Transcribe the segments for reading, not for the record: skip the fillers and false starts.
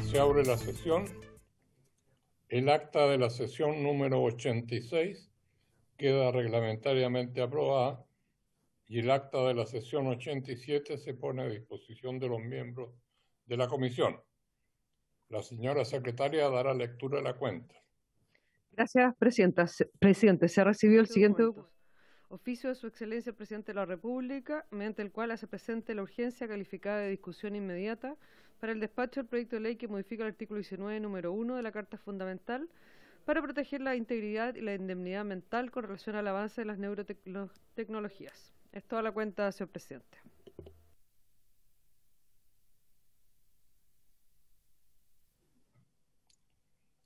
Se abre la sesión. El acta de la sesión número 86 queda reglamentariamente aprobada y el acta de la sesión 87 se pone a disposición de los miembros de la comisión. La señora secretaria dará lectura de la cuenta. Gracias, presidente. Se recibió el siguiente documento. Oficio de Su Excelencia el Presidente de la República, mediante el cual hace presente la urgencia calificada de discusión inmediata para el despacho del proyecto de ley que modifica el artículo 19, número 1 de la Carta Fundamental para proteger la integridad y la indemnidad mental con relación al avance de las neurotecnologías. Es toda la cuenta, señor presidente.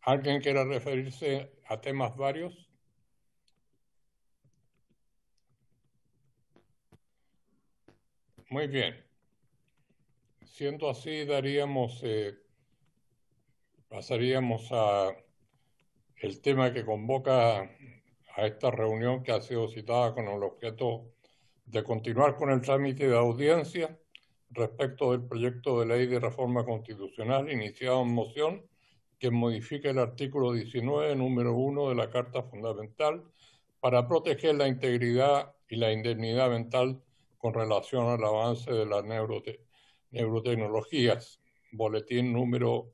¿Alguien quiera referirse a temas varios? Muy bien. Siendo así, pasaríamos a el tema que convoca a esta reunión que ha sido citada con el objeto de continuar con el trámite de audiencia respecto del proyecto de ley de reforma constitucional iniciado en moción que modifica el artículo 19, número 1 de la Carta Fundamental para proteger la integridad y la indemnidad mental con relación al avance de las neurotecnologías, boletín número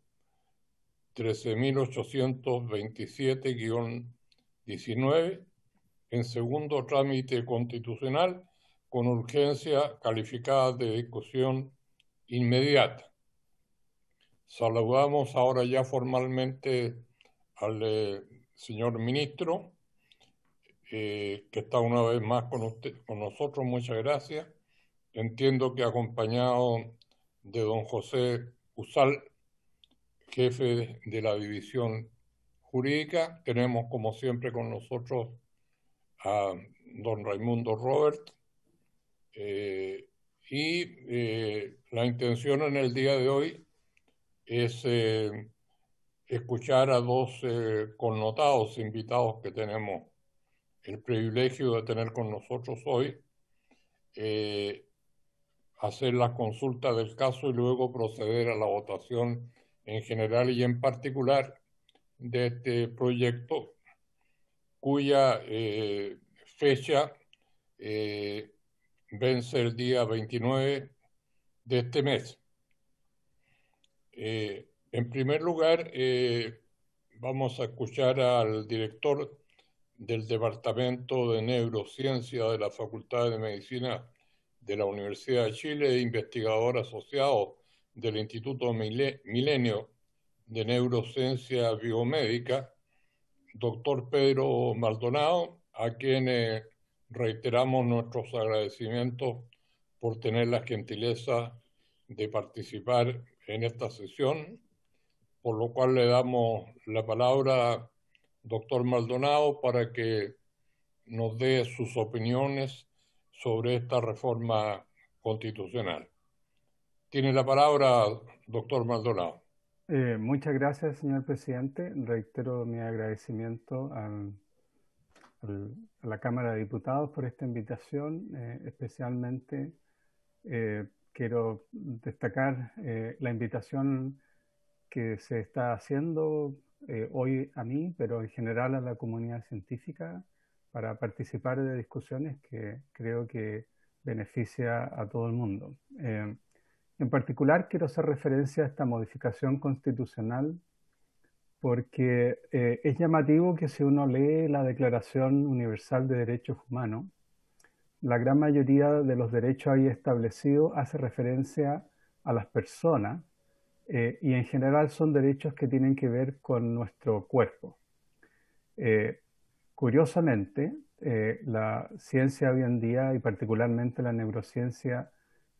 13.827-19, en segundo trámite constitucional con urgencia calificada de discusión inmediata. Saludamos ahora ya formalmente al señor ministro, que está una vez más con nosotros. Muchas gracias. Entiendo que acompañado de don José Usal, jefe de la división jurídica. Tenemos como siempre con nosotros a don Raimundo Robert, la intención en el día de hoy es escuchar a dos connotados invitados que tenemos el privilegio de tener con nosotros hoy, hacer la consulta del caso y luego proceder a la votación en general y en particular de este proyecto, cuya fecha vence el día 29 de este mes. En primer lugar, vamos a escuchar al director del Departamento de Neurociencia de la Facultad de Medicina de la Universidad de Chile, investigador asociado del Instituto Milenio de Neurociencia Biomédica, doctor Pedro Maldonado, a quien reiteramos nuestros agradecimientos por tener la gentileza de participar en esta sesión, por lo cual le damos la palabra, doctor Maldonado, para que nos dé sus opiniones sobre esta reforma constitucional. Tiene la palabra, doctor Maldonado. Muchas gracias, señor presidente. Reitero mi agradecimiento a la Cámara de Diputados por esta invitación. Especialmente quiero destacar la invitación que se está haciendo hoy a mí, pero en general a la comunidad científica, para participar de discusiones que creo que beneficia a todo el mundo. En particular, quiero hacer referencia a esta modificación constitucional porque es llamativo que si uno lee la Declaración Universal de Derechos Humanos, la gran mayoría de los derechos ahí establecidos hace referencia a las personas y en general son derechos que tienen que ver con nuestro cuerpo. Curiosamente, la ciencia hoy en día y particularmente la neurociencia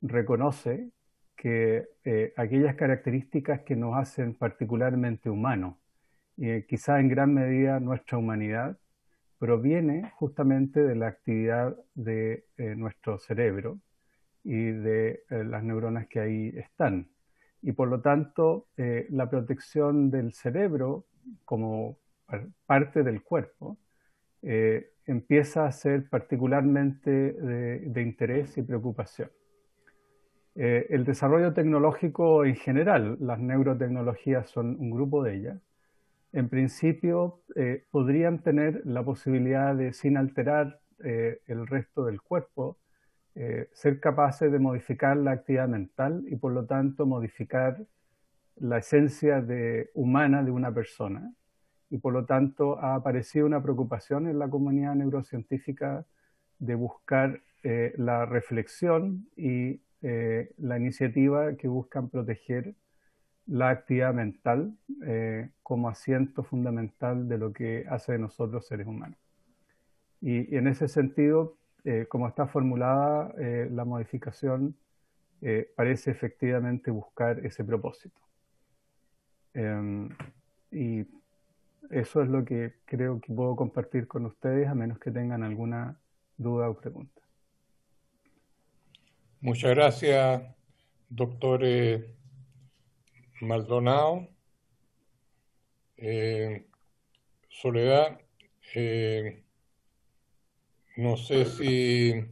reconoce que aquellas características que nos hacen particularmente humanos, quizá en gran medida nuestra humanidad, proviene justamente de la actividad de nuestro cerebro y de las neuronas que ahí están. Y por lo tanto, la protección del cerebro como parte del cuerpo empieza a ser particularmente de interés y preocupación. El desarrollo tecnológico en general, las neurotecnologías son un grupo de ellas, en principio podrían tener la posibilidad de, sin alterar el resto del cuerpo, ser capaces de modificar la actividad mental y por lo tanto modificar la esencia humana de una persona. Y por lo tanto ha aparecido una preocupación en la comunidad neurocientífica de buscar la reflexión y la iniciativa que buscan proteger la actividad mental como asiento fundamental de lo que hace de nosotros seres humanos. Y en ese sentido, como está formulada la modificación, parece efectivamente buscar ese propósito. Y eso es lo que creo que puedo compartir con ustedes, a menos que tengan alguna duda o pregunta. Muchas gracias, doctor Maldonado. Soledad, no sé si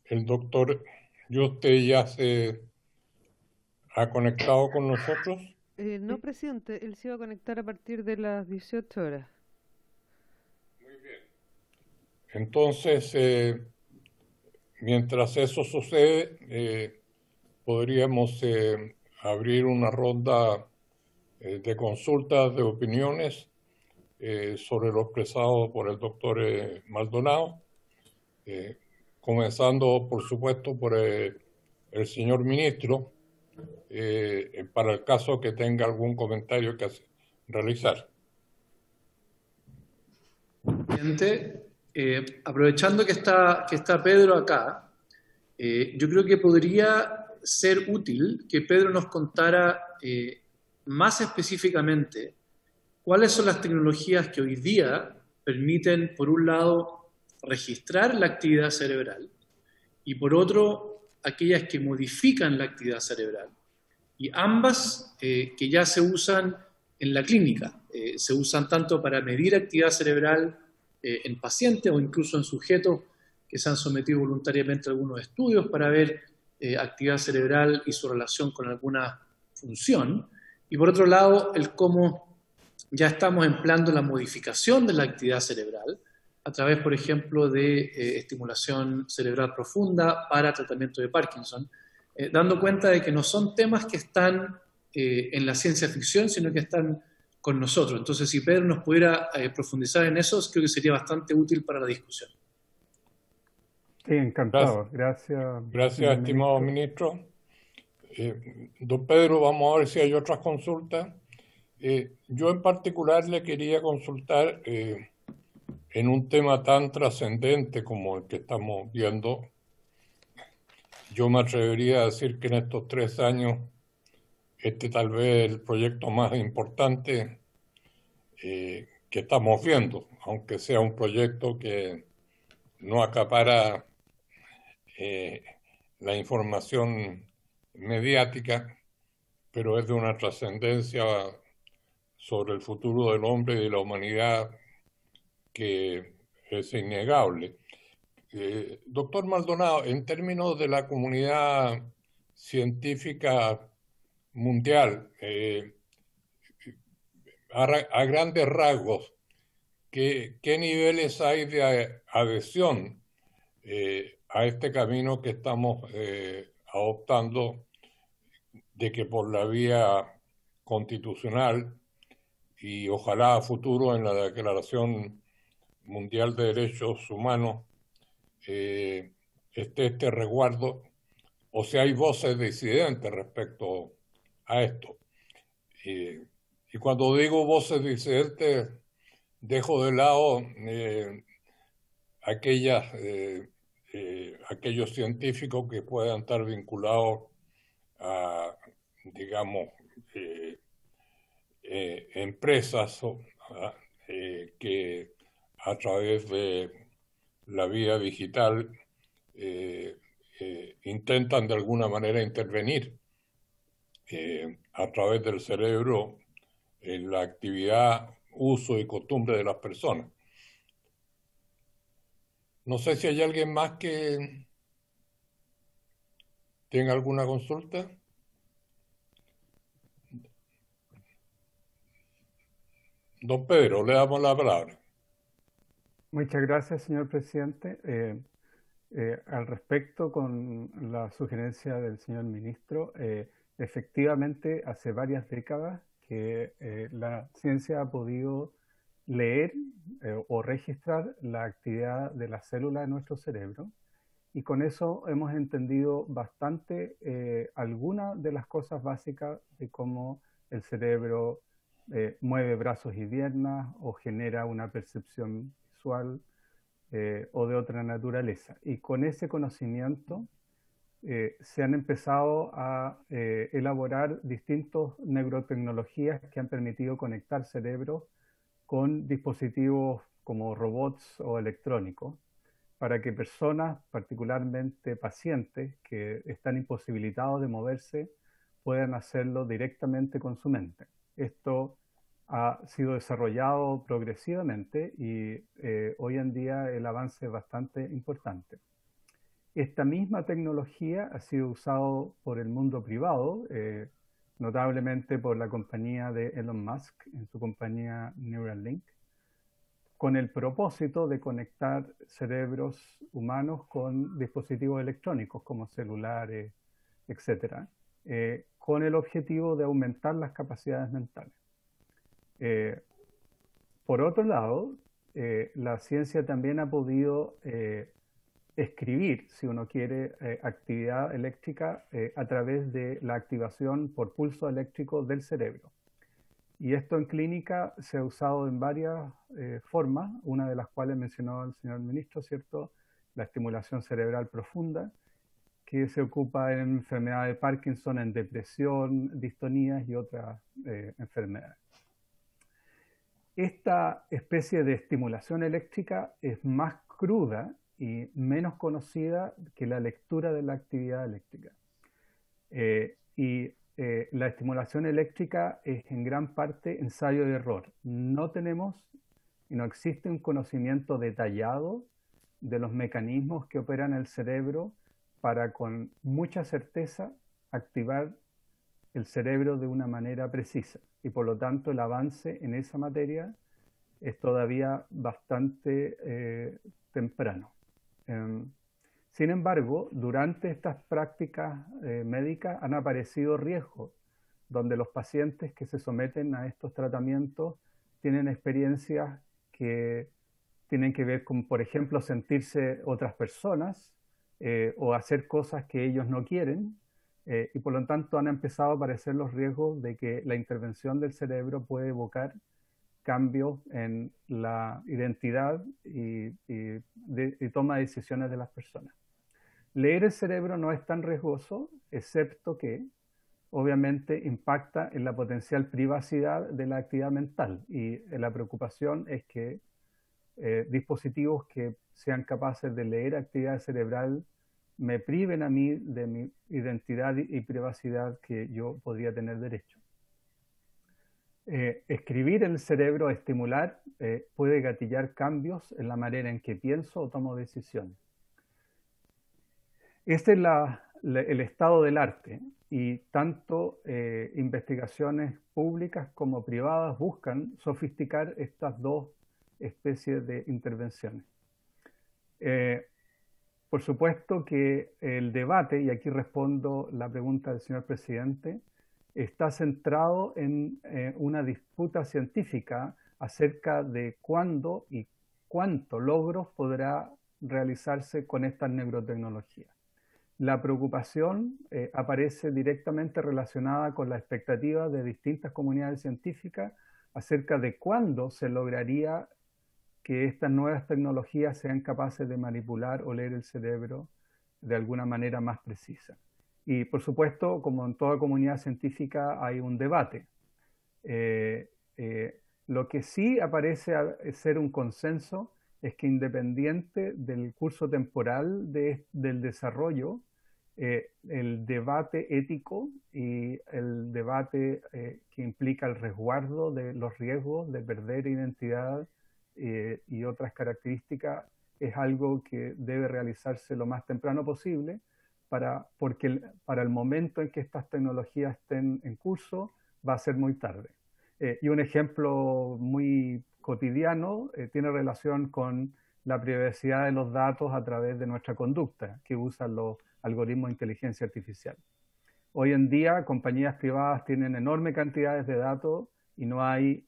el doctor Yuste ya se ha conectado con nosotros. No, presidente, él se iba a conectar a partir de las 18 horas. Muy bien. Entonces, mientras eso sucede, podríamos abrir una ronda de consultas, de opiniones sobre lo expresado por el doctor Maldonado, comenzando, por supuesto, por el señor ministro, para el caso que tenga algún comentario que realizar. Aprovechando que está Pedro acá, yo creo que podría ser útil que Pedro nos contara más específicamente cuáles son las tecnologías que hoy día permiten, por un lado, registrar la actividad cerebral y, por otro, aquellas que modifican la actividad cerebral. Y ambas que ya se usan en la clínica. Se usan tanto para medir actividad cerebral en pacientes o incluso en sujetos que se han sometido voluntariamente a algunos estudios para ver actividad cerebral y su relación con alguna función. Y por otro lado, el cómo ya estamos empleando la modificación de la actividad cerebral a través, por ejemplo, de estimulación cerebral profunda para tratamiento de Parkinson, dando cuenta de que no son temas que están en la ciencia ficción, sino que están con nosotros. Entonces, si Pedro nos pudiera profundizar en eso, creo que sería bastante útil para la discusión. Sí, encantado. Gracias. Gracias, estimado ministro. Don Pedro, vamos a ver si hay otras consultas. Yo en particular le quería consultar en un tema tan trascendente como el que estamos viendo. Yo me atrevería a decir que en estos 3 años, tal vez es el proyecto más importante que estamos viendo, aunque sea un proyecto que no acapara la información mediática, pero es de una trascendencia sobre el futuro del hombre y de la humanidad que es innegable. Doctor Maldonado, en términos de la comunidad científica mundial, a grandes rasgos, ¿qué niveles hay de adhesión a este camino que estamos adoptando de que por la vía constitucional y ojalá a futuro en la Declaración Mundial de Derechos Humanos esté este resguardo, o si hay voces disidentes respecto a esto? Y cuando digo voces disidentes, dejo de lado aquellos científicos que puedan estar vinculados a, digamos, empresas que a través de la vía digital intentan de alguna manera intervenir a través del cerebro en la actividad, uso y costumbre de las personas. No sé si hay alguien más que ¿Tiene alguna consulta? Don Pedro, le damos la palabra. Muchas gracias, señor presidente. Al respecto, con la sugerencia del señor ministro, efectivamente, hace varias décadas que la ciencia ha podido leer o registrar la actividad de las células de nuestro cerebro, y con eso hemos entendido bastante algunas de las cosas básicas de cómo el cerebro mueve brazos y piernas o genera una percepción visual o de otra naturaleza. Y con ese conocimiento se han empezado a elaborar distintas neurotecnologías que han permitido conectar cerebros con dispositivos como robots o electrónicos, para que personas, particularmente pacientes que están imposibilitados de moverse, puedan hacerlo directamente con su mente. Esto ha sido desarrollado progresivamente y hoy en día el avance es bastante importante. Esta misma tecnología ha sido usada por el mundo privado, notablemente por la compañía de Elon Musk en su compañía Neuralink, con el propósito de conectar cerebros humanos con dispositivos electrónicos como celulares, etc., con el objetivo de aumentar las capacidades mentales. Por otro lado, la ciencia también ha podido escribir, si uno quiere, actividad eléctrica a través de la activación por pulso eléctrico del cerebro. Y esto en clínica se ha usado en varias formas, una de las cuales mencionó el señor ministro, ¿cierto? La estimulación cerebral profunda, que se ocupa en enfermedad de Parkinson, en depresión, distonías y otras enfermedades. Esta especie de estimulación eléctrica es más cruda y menos conocida que la lectura de la actividad eléctrica. La estimulación eléctrica es en gran parte ensayo y error. No tenemos y no existe un conocimiento detallado de los mecanismos que operan el cerebro para con mucha certeza activar el cerebro de una manera precisa. Y por lo tanto el avance en esa materia es todavía bastante temprano. Sin embargo, durante estas prácticas médicas han aparecido riesgos, donde los pacientes que se someten a estos tratamientos tienen experiencias que tienen que ver con, por ejemplo, sentirse otras personas o hacer cosas que ellos no quieren, y por lo tanto han empezado a aparecer los riesgos de que la intervención del cerebro puede evocar cambios en la identidad y toma de decisiones de las personas. Leer el cerebro no es tan riesgoso, excepto que obviamente impacta en la potencial privacidad de la actividad mental, y la preocupación es que dispositivos que sean capaces de leer actividad cerebral me priven a mí de mi identidad y privacidad que yo podría tener derecho. Escribir el cerebro, estimular, puede gatillar cambios en la manera en que pienso o tomo decisiones. Este es el estado del arte, y tanto investigaciones públicas como privadas buscan sofisticar estas dos especies de intervenciones. Por supuesto que el debate, y aquí respondo la pregunta del señor presidente, está centrado en una disputa científica acerca de cuándo y cuánto logros podrá realizarse con estas neurotecnologías. La preocupación aparece directamente relacionada con la expectativa de distintas comunidades científicas acerca de cuándo se lograría que estas nuevas tecnologías sean capaces de manipular o leer el cerebro de alguna manera más precisa. Y por supuesto, como en toda comunidad científica, hay un debate. Lo que sí aparece ser un consenso es que, independiente del curso temporal del desarrollo, el debate ético y el debate que implica el resguardo de los riesgos de perder identidad y otras características es algo que debe realizarse lo más temprano posible, porque para el momento en que estas tecnologías estén en curso va a ser muy tarde. Y un ejemplo muy cotidiano tiene relación con la privacidad de los datos a través de nuestra conducta que usan los algoritmos de inteligencia artificial. Hoy en día, compañías privadas tienen enormes cantidades de datos y no hay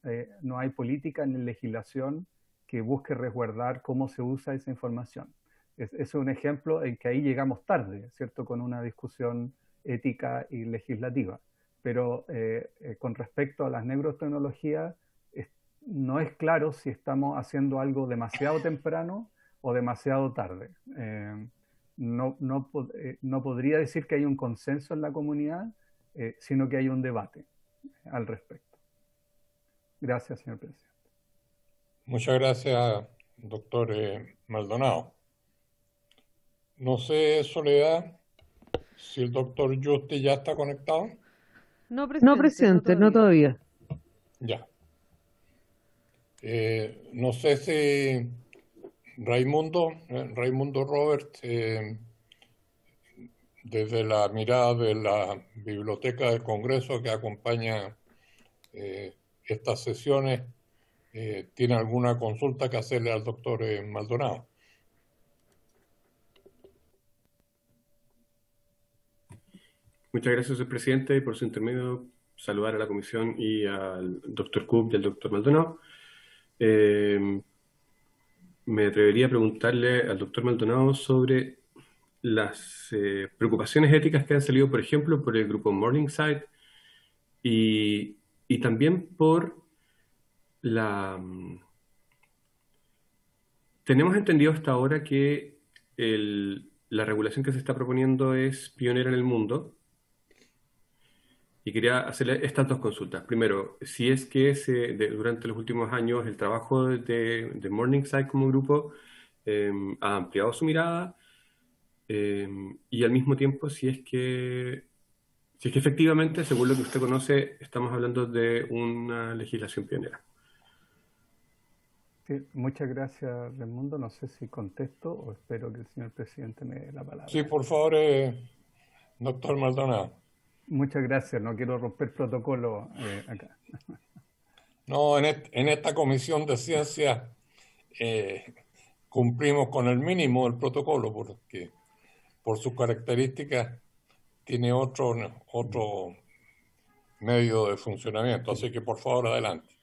política ni legislación que busque resguardar cómo se usa esa información. Es un ejemplo en que ahí llegamos tarde, ¿cierto? Con una discusión ética y legislativa. Pero con respecto a las neurotecnologías, no es claro si estamos haciendo algo demasiado temprano o demasiado tarde. No podría decir que hay un consenso en la comunidad, sino que hay un debate al respecto. Gracias, señor presidente. Muchas gracias, doctor Maldonado. No sé, Soledad, si el doctor Yuste ya está conectado. No, presidente, no todavía. Ya. No sé si Raimundo Robert, desde la mirada de la Biblioteca del Congreso que acompaña estas sesiones, ¿tiene alguna consulta que hacerle al doctor Maldonado? Muchas gracias, señor presidente, y por su intermedio saludar a la comisión y al doctor Cook y al doctor Maldonado. Me atrevería a preguntarle al doctor Maldonado sobre las preocupaciones éticas que han salido, por ejemplo, por el grupo Morningside y también por Tenemos entendido hasta ahora que la regulación que se está proponiendo es pionera en el mundo. Y quería hacerle estas dos consultas. Primero, si es que durante los últimos años el trabajo de Morningside como grupo ha ampliado su mirada y al mismo tiempo si es que efectivamente, según lo que usted conoce, estamos hablando de una legislación pionera. Sí, muchas gracias, Raimundo. No sé si contesto o espero que el señor presidente me dé la palabra. Sí, por favor, doctor Maldonado. Muchas gracias, no quiero romper protocolo acá. No, en esta comisión de ciencia cumplimos con el mínimo del protocolo porque por sus características tiene otro medio de funcionamiento. Así que por favor, adelante.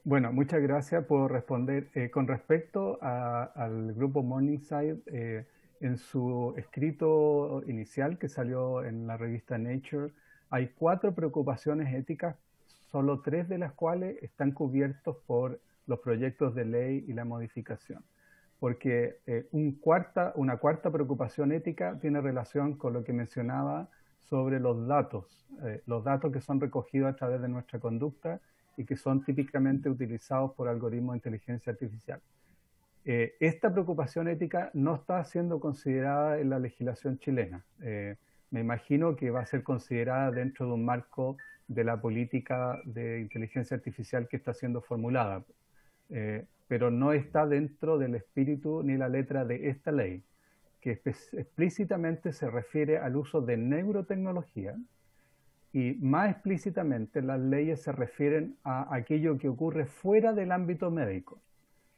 Bueno, muchas gracias por responder. Con respecto al grupo Morningside, en su escrito inicial que salió en la revista Nature, hay 4 preocupaciones éticas, solo 3 de las cuales están cubiertos por los proyectos de ley y la modificación. Porque una cuarta preocupación ética tiene relación con lo que mencionaba sobre los datos que son recogidos a través de nuestra conducta y que son típicamente utilizados por algoritmos de inteligencia artificial. Esta preocupación ética no está siendo considerada en la legislación chilena. Me imagino que va a ser considerada dentro de un marco de la política de inteligencia artificial que está siendo formulada, pero no está dentro del espíritu ni la letra de esta ley, que explícitamente se refiere al uso de neurotecnología y más explícitamente las leyes se refieren a aquello que ocurre fuera del ámbito médico.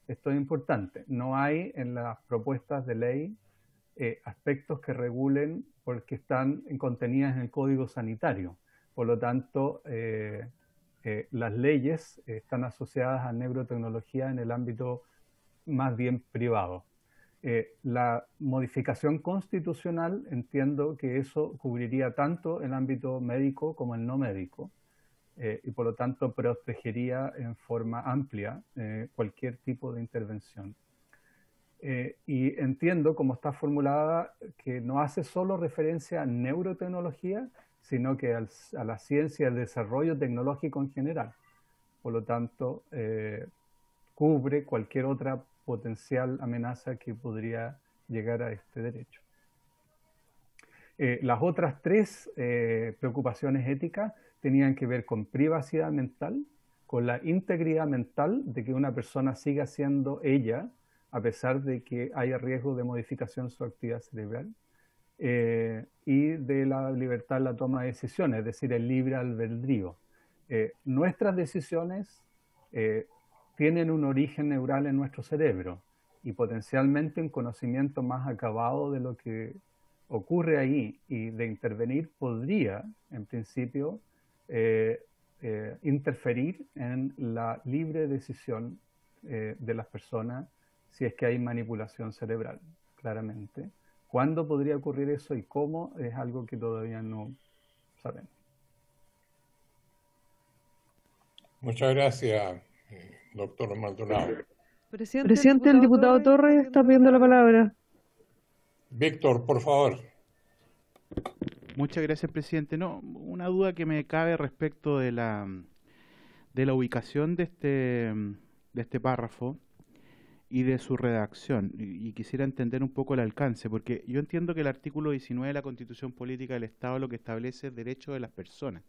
Esto es importante. No hay en las propuestas de ley aspectos que regulen porque están contenidas en el Código Sanitario. Por lo tanto, las leyes están asociadas a neurotecnología en el ámbito más bien privado. La modificación constitucional, entiendo que eso cubriría tanto el ámbito médico como el no médico. Y por lo tanto protegería en forma amplia cualquier tipo de intervención. Y entiendo, como está formulada, que no hace solo referencia a neurotecnología, sino que a la ciencia y al desarrollo tecnológico en general. Por lo tanto, cubre cualquier otra potencial amenaza que podría llegar a este derecho. Las otras 3 preocupaciones éticas tenían que ver con privacidad mental, con la integridad mental de que una persona siga siendo ella, a pesar de que haya riesgo de modificación de su actividad cerebral, y de la libertad en la toma de decisiones, es decir, el libre albedrío. Nuestras decisiones tienen un origen neural en nuestro cerebro y potencialmente un conocimiento más acabado de lo que ocurre ahí y de intervenir podría, en principio, interferir en la libre decisión de las personas si es que hay manipulación cerebral, claramente. ¿Cuándo podría ocurrir eso y cómo? Es algo que todavía no sabemos. Muchas gracias, doctor Maldonado. Presidente, el diputado Torres está pidiendo la palabra. Víctor, por favor. Muchas gracias, presidente. No, una duda que me cabe respecto de la ubicación de este párrafo y de su redacción, y quisiera entender un poco el alcance, porque yo entiendo que el artículo 19 de la Constitución Política del Estado lo que establece es derechos de las personas.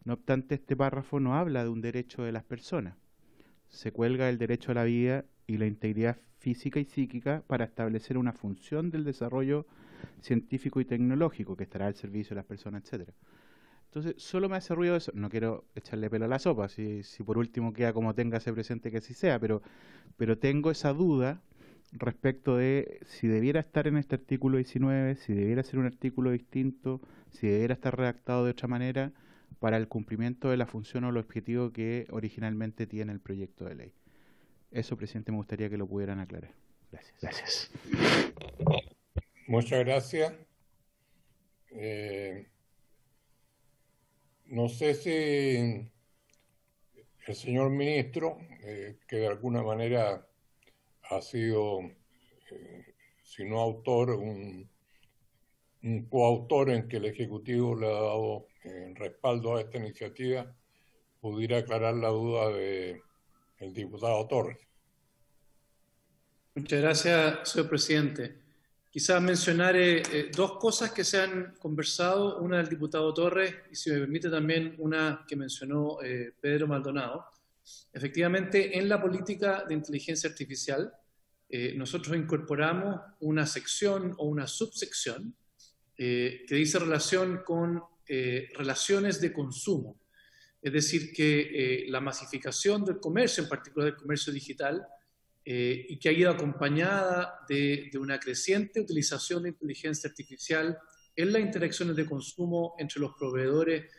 No obstante, este párrafo no habla de un derecho de las personas. Se cuelga el derecho a la vida y la integridad física y psíquica para establecer una función del desarrollo científico y tecnológico que estará al servicio de las personas, etcétera. Entonces, solo me hace ruido eso. No quiero echarle pelo a la sopa, si por último queda como téngase presente que así sea, pero tengo esa duda respecto de si debiera estar en este artículo 19, si debiera ser un artículo distinto, si debiera estar redactado de otra manera para el cumplimiento de la función o el objetivo que originalmente tiene el proyecto de ley. Eso, presidente, me gustaría que lo pudieran aclarar. Gracias. Muchas gracias. No sé si el señor ministro, que de alguna manera ha sido, si no autor, un coautor en que el Ejecutivo le ha dado respaldo a esta iniciativa, pudiera aclarar la duda del diputado Torres. Muchas gracias, señor presidente. Quizás mencionar dos cosas que se han conversado, una del diputado Torres y, si me permite, también una que mencionó Pedro Maldonado. Efectivamente, en la política de inteligencia artificial, nosotros incorporamos una sección o una subsección que dice relación con relaciones de consumo. Es decir, que la masificación del comercio, en particular del comercio digital, y que ha ido acompañada de una creciente utilización de inteligencia artificial en las interacciones de consumo entre los proveedores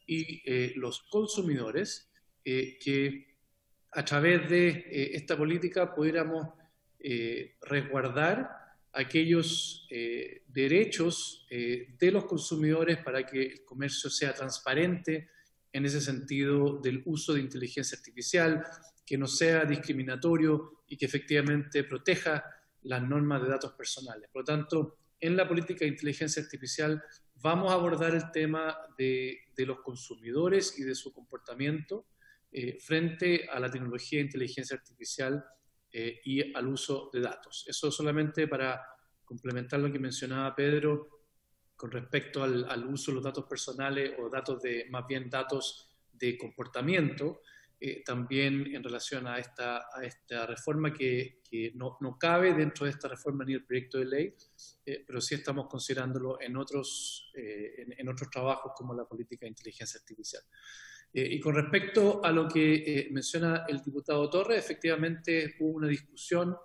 y los consumidores, que a través de esta política pudiéramos resguardar aquellos derechos de los consumidores para que el comercio sea transparente en ese sentido del uso de inteligencia artificial, que no sea discriminatorio y que efectivamente proteja las normas de datos personales. Por lo tanto, en la política de inteligencia artificial vamos a abordar el tema de los consumidores y de su comportamiento frente a la tecnología de inteligencia artificial y al uso de datos. Eso solamente para complementar lo que mencionaba Pedro con respecto al uso de los datos personales o más bien datos de comportamiento, también en relación a esta reforma que no cabe dentro de esta reforma ni el proyecto de ley, pero sí estamos considerándolo en otros trabajos como la política de inteligencia artificial. Y con respecto a lo que menciona el diputado Torres, efectivamente hubo una discusión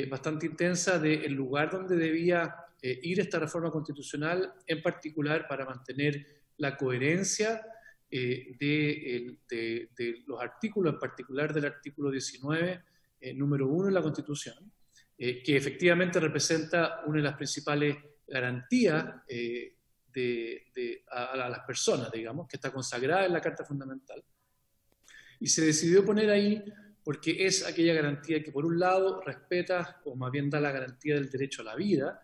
bastante intensa del lugar donde debía ir esta reforma constitucional, en particular para mantener la coherencia de los artículos, en particular del artículo 19, número 1 de la Constitución, que efectivamente representa una de las principales garantías a las personas, digamos, que está consagrada en la Carta Fundamental. Y se decidió poner ahí porque es aquella garantía que, por un lado, respeta, o más bien da la garantía del derecho a la vida,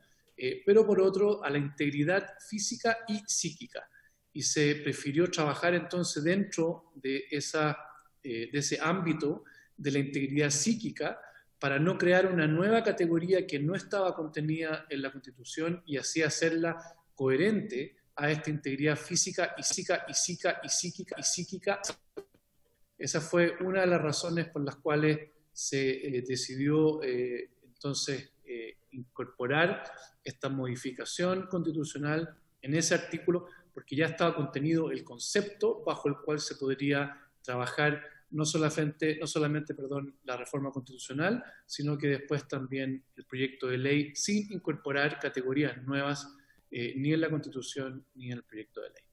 pero por otro, a la integridad física y psíquica. Y se prefirió trabajar entonces dentro de ese ámbito de la integridad psíquica para no crear una nueva categoría que no estaba contenida en la Constitución y así hacerla coherente a esta integridad física y psíquica. Esa fue una de las razones por las cuales se decidió entonces incorporar esta modificación constitucional en ese artículo, porque ya estaba contenido el concepto bajo el cual se podría trabajar no solamente la reforma constitucional, sino que después también el proyecto de ley, sin incorporar categorías nuevas ni en la Constitución ni en el proyecto de ley.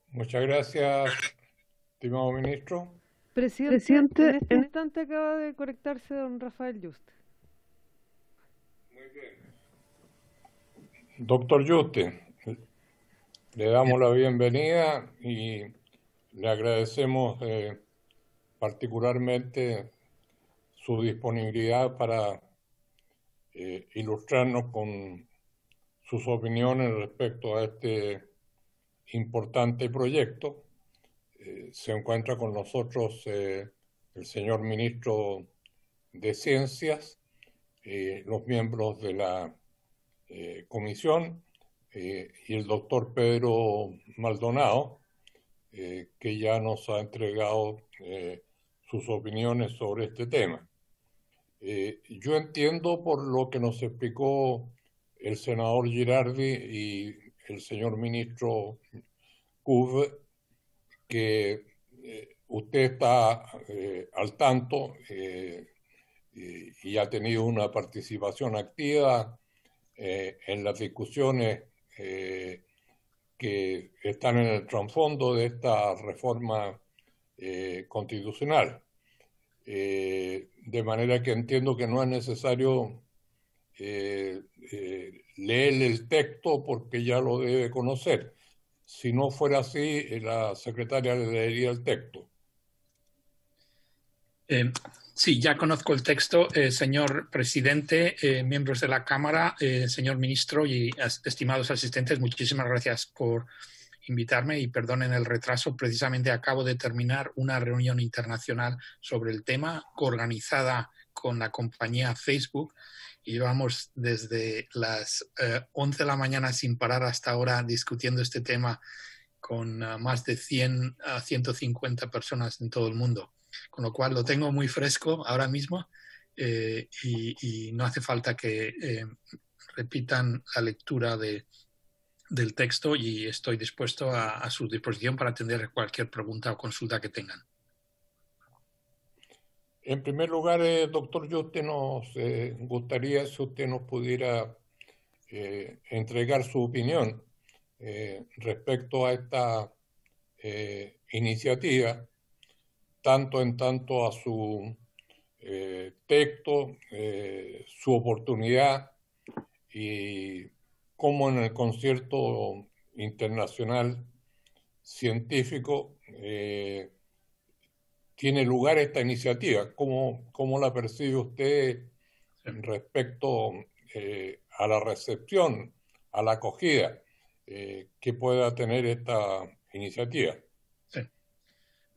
Muchas gracias, estimado ministro. Presidente, en este instante acaba de conectarse don Rafael Yuste. Muy bien. Doctor Yuste, le damos la bienvenida y le agradecemos particularmente su disponibilidad para ilustrarnos con sus opiniones respecto a este importante proyecto. Se encuentra con nosotros el señor ministro de Ciencias, los miembros de la comisión y el doctor Pedro Maldonado, que ya nos ha entregado sus opiniones sobre este tema. Yo entiendo por lo que nos explicó el senador Girardi y el señor ministro Couve, que usted está al tanto y ha tenido una participación activa en las discusiones que están en el trasfondo de esta reforma constitucional. De manera que entiendo que no es necesario leer el texto porque ya lo debe conocer. Si no fuera así, la secretaria le leería el texto. Sí, ya conozco el texto, señor presidente, miembros de la Cámara, señor ministro y estimados asistentes, muchísimas gracias por invitarme y perdonen el retraso. Precisamente acabo de terminar una reunión internacional sobre el tema organizada con la compañía Facebook y llevamos desde las 11 de la mañana sin parar hasta ahora discutiendo este tema con más de 100 a 150 personas en todo el mundo. Con lo cual lo tengo muy fresco ahora mismo y no hace falta que repitan la lectura del texto y estoy dispuesto a su disposición para atender cualquier pregunta o consulta que tengan. En primer lugar, doctor Yuste, nos gustaría si usted nos pudiera entregar su opinión respecto a esta iniciativa, tanto en tanto a su texto, su oportunidad y cómo en el concierto internacional científico tiene lugar esta iniciativa. ¿Cómo la percibe usted respecto a la recepción, a la acogida que pueda tener esta iniciativa?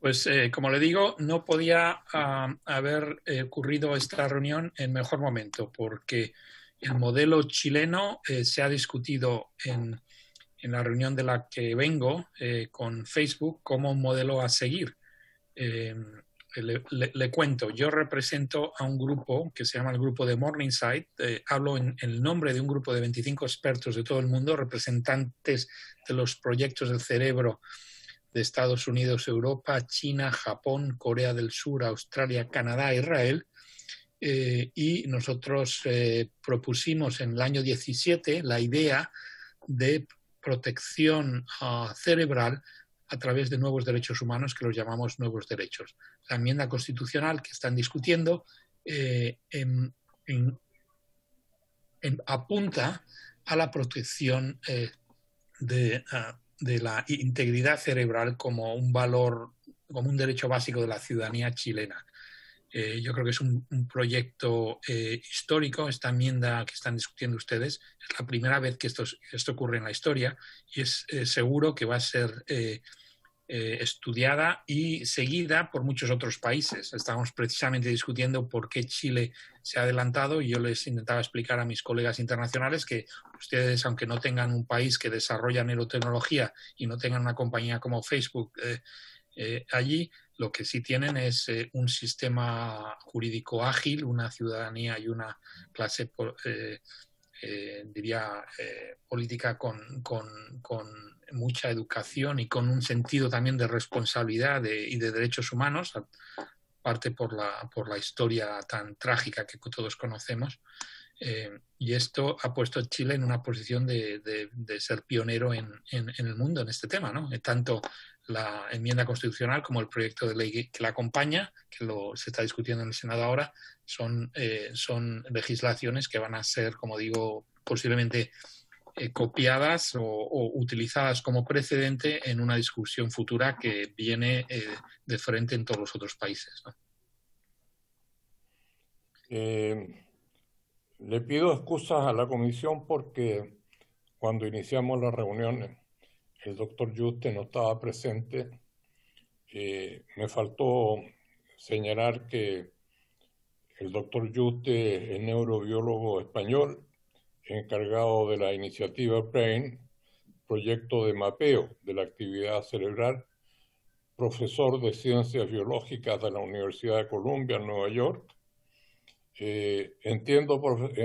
Pues como le digo, no podía haber ocurrido esta reunión en mejor momento porque el modelo chileno se ha discutido en la reunión de la que vengo con Facebook como un modelo a seguir. Le cuento, yo represento a un grupo que se llama el grupo de Morningside, hablo en el nombre de un grupo de 25 expertos de todo el mundo, representantes de los proyectos del cerebro de Estados Unidos, Europa, China, Japón, Corea del Sur, Australia, Canadá, Israel, y nosotros propusimos en el año 17 la idea de protección cerebral a través de nuevos derechos humanos que los llamamos nuevos derechos. La enmienda constitucional que están discutiendo apunta a la protección de la integridad cerebral como un valor, como un derecho básico de la ciudadanía chilena. Yo creo que es un proyecto histórico, esta enmienda que están discutiendo ustedes. Es la primera vez que esto ocurre en la historia y es seguro que va a ser estudiada y seguida por muchos otros países. Estamos precisamente discutiendo por qué Chile se ha adelantado y yo les intentaba explicar a mis colegas internacionales que ustedes, aunque no tengan un país que desarrolla neurotecnología y no tengan una compañía como Facebook allí. Lo que sí tienen es un sistema jurídico ágil, una ciudadanía y una clase, diría, política con mucha educación y con un sentido también de responsabilidad y de derechos humanos, aparte por la historia tan trágica que todos conocemos. Y esto ha puesto a Chile en una posición de ser pionero en el mundo en este tema, ¿no? Tanto la enmienda constitucional como el proyecto de ley que la acompaña, que se está discutiendo en el Senado ahora, son legislaciones que van a ser, como digo, posiblemente copiadas o utilizadas como precedente en una discusión futura que viene de frente en todos los otros países, ¿no? Le pido excusas a la comisión porque cuando iniciamos las reuniones el doctor Yuste no estaba presente. Me faltó señalar que el doctor Yuste es neurobiólogo español, encargado de la iniciativa BRAIN, proyecto de mapeo de la actividad cerebral, profesor de ciencias biológicas de la Universidad de Columbia en Nueva York. Entiendo,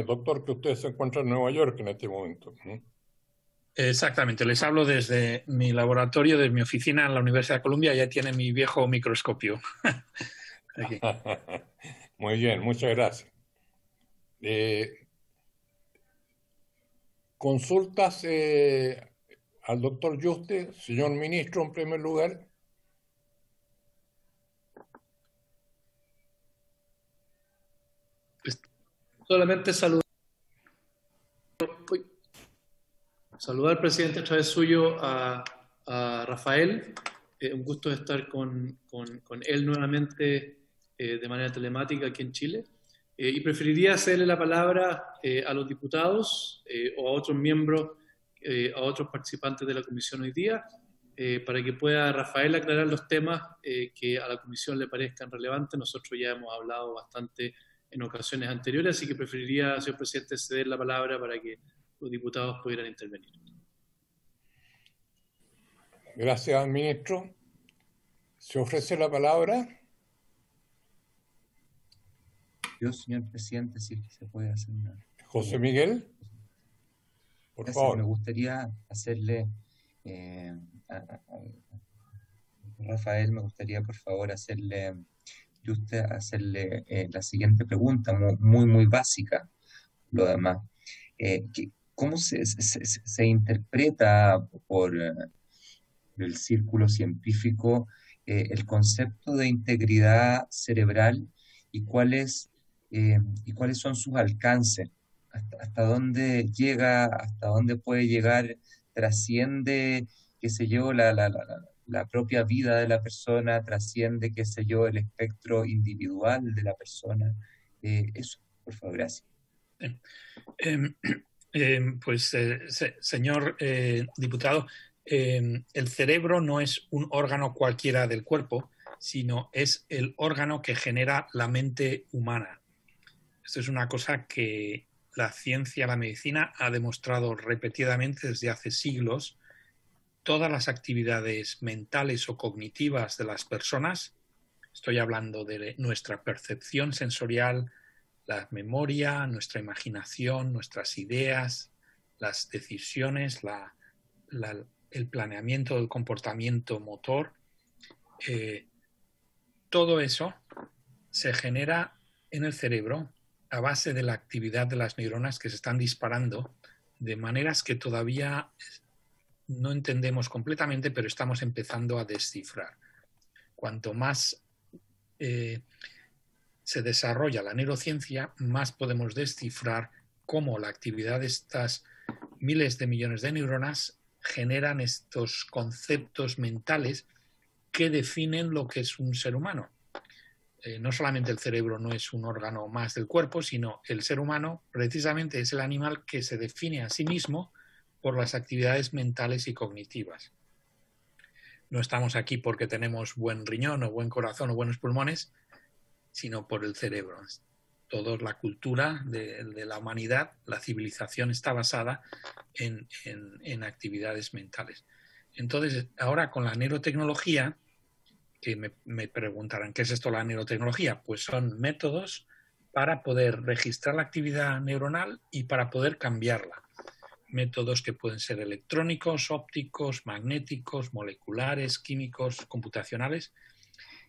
doctor, que usted se encuentra en Nueva York en este momento. Exactamente, les hablo desde mi laboratorio, desde mi oficina en la Universidad de Columbia. Ya tiene mi viejo microscopio. Muy bien, muchas gracias. Consultas al doctor Yuste, señor ministro, en primer lugar. Solamente saludar al presidente a través suyo a Rafael. Un gusto de estar con él nuevamente de manera telemática aquí en Chile. Y preferiría hacerle la palabra a los diputados o a otros miembros, a otros participantes de la comisión hoy día, para que pueda Rafael aclarar los temas que a la comisión le parezcan relevantes. Nosotros ya hemos hablado bastante en ocasiones anteriores, así que preferiría, señor presidente, ceder la palabra para que los diputados pudieran intervenir. Gracias, ministro. ¿Se ofrece la palabra? Yo, señor presidente, si se puede hacer una... José Miguel, por Gracias. favor. Me gustaría hacerle... Rafael, me gustaría, por favor, hacerle la siguiente pregunta, muy básica, lo demás. ¿Cómo se interpreta por el círculo científico el concepto de integridad cerebral y cuáles son sus alcances? ¿Hasta dónde llega, hasta dónde puede llegar? ¿Trasciende, qué sé yo, la propia vida de la persona? ¿Trasciende, qué sé yo, el espectro individual de la persona? Eso, por favor, gracias. Señor diputado, el cerebro no es un órgano cualquiera del cuerpo, sino es el órgano que genera la mente humana. Esto es una cosa que la ciencia, la medicina ha demostrado repetidamente desde hace siglos. Todas las actividades mentales o cognitivas de las personas, estoy hablando de nuestra percepción sensorial, la memoria, nuestra imaginación, nuestras ideas, las decisiones, el planeamiento del comportamiento motor, todo eso se genera en el cerebro a base de la actividad de las neuronas que se están disparando de maneras que todavía no entendemos completamente, pero estamos empezando a descifrar. Cuanto más se desarrolla la neurociencia, más podemos descifrar cómo la actividad de estas miles de millones de neuronas generan estos conceptos mentales que definen lo que es un ser humano. No solamente el cerebro no es un órgano más del cuerpo, sino el ser humano precisamente es el animal que se define a sí mismo por las actividades mentales y cognitivas. No estamos aquí porque tenemos buen riñón o buen corazón o buenos pulmones, sino por el cerebro. Toda la cultura de la humanidad, la civilización está basada en actividades mentales. Entonces, ahora con la neurotecnología que me preguntarán, ¿qué es esto la neurotecnología? Pues son métodos para poder registrar la actividad neuronal y para poder cambiarla. Métodos que pueden ser electrónicos, ópticos, magnéticos, moleculares, químicos, computacionales.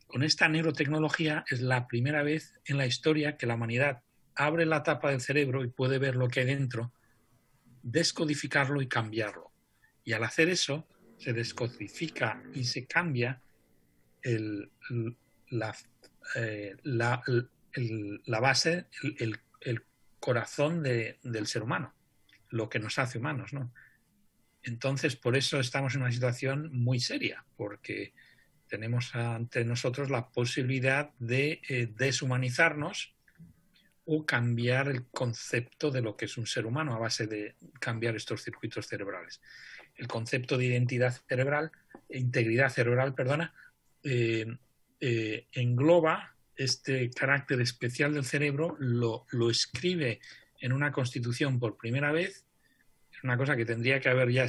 Con esta neurotecnología es la primera vez en la historia que la humanidad abre la tapa del cerebro y puede ver lo que hay dentro, descodificarlo y cambiarlo. Y al hacer eso, se descodifica y se cambia la base, el corazón del ser humano, lo que nos hace humanos, ¿no? Entonces, por eso estamos en una situación muy seria, porque tenemos ante nosotros la posibilidad de deshumanizarnos o cambiar el concepto de lo que es un ser humano a base de cambiar estos circuitos cerebrales. El concepto de integridad cerebral, engloba este carácter especial del cerebro, lo escribe en una constitución por primera vez. Es una cosa que tendría que haber ya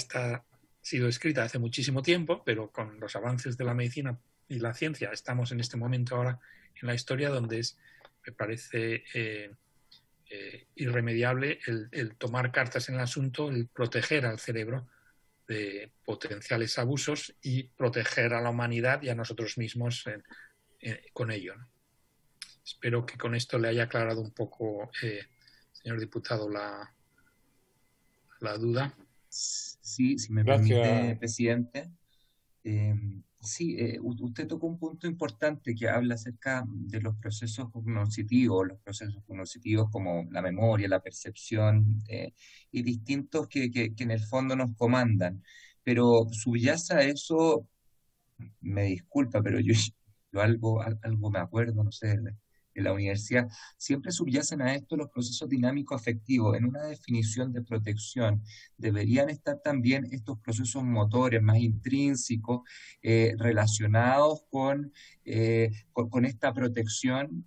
sido escrita hace muchísimo tiempo, pero con los avances de la medicina y la ciencia estamos en este momento ahora en la historia donde me parece irremediable el tomar cartas en el asunto, el proteger al cerebro de potenciales abusos y proteger a la humanidad y a nosotros mismos con ello, ¿no? Espero que con esto le haya aclarado un poco, señor diputado, la duda. Sí, si me Gracias. permite, presidente. Usted tocó un punto importante que habla acerca de los procesos cognitivos como la memoria, la percepción y distintos que en el fondo nos comandan. Pero subyace a eso, me disculpa, pero yo algo me acuerdo, no sé, en la universidad, siempre subyacen a esto los procesos dinámicos afectivos. En una definición de protección deberían estar también estos procesos motores más intrínsecos relacionados con esta protección,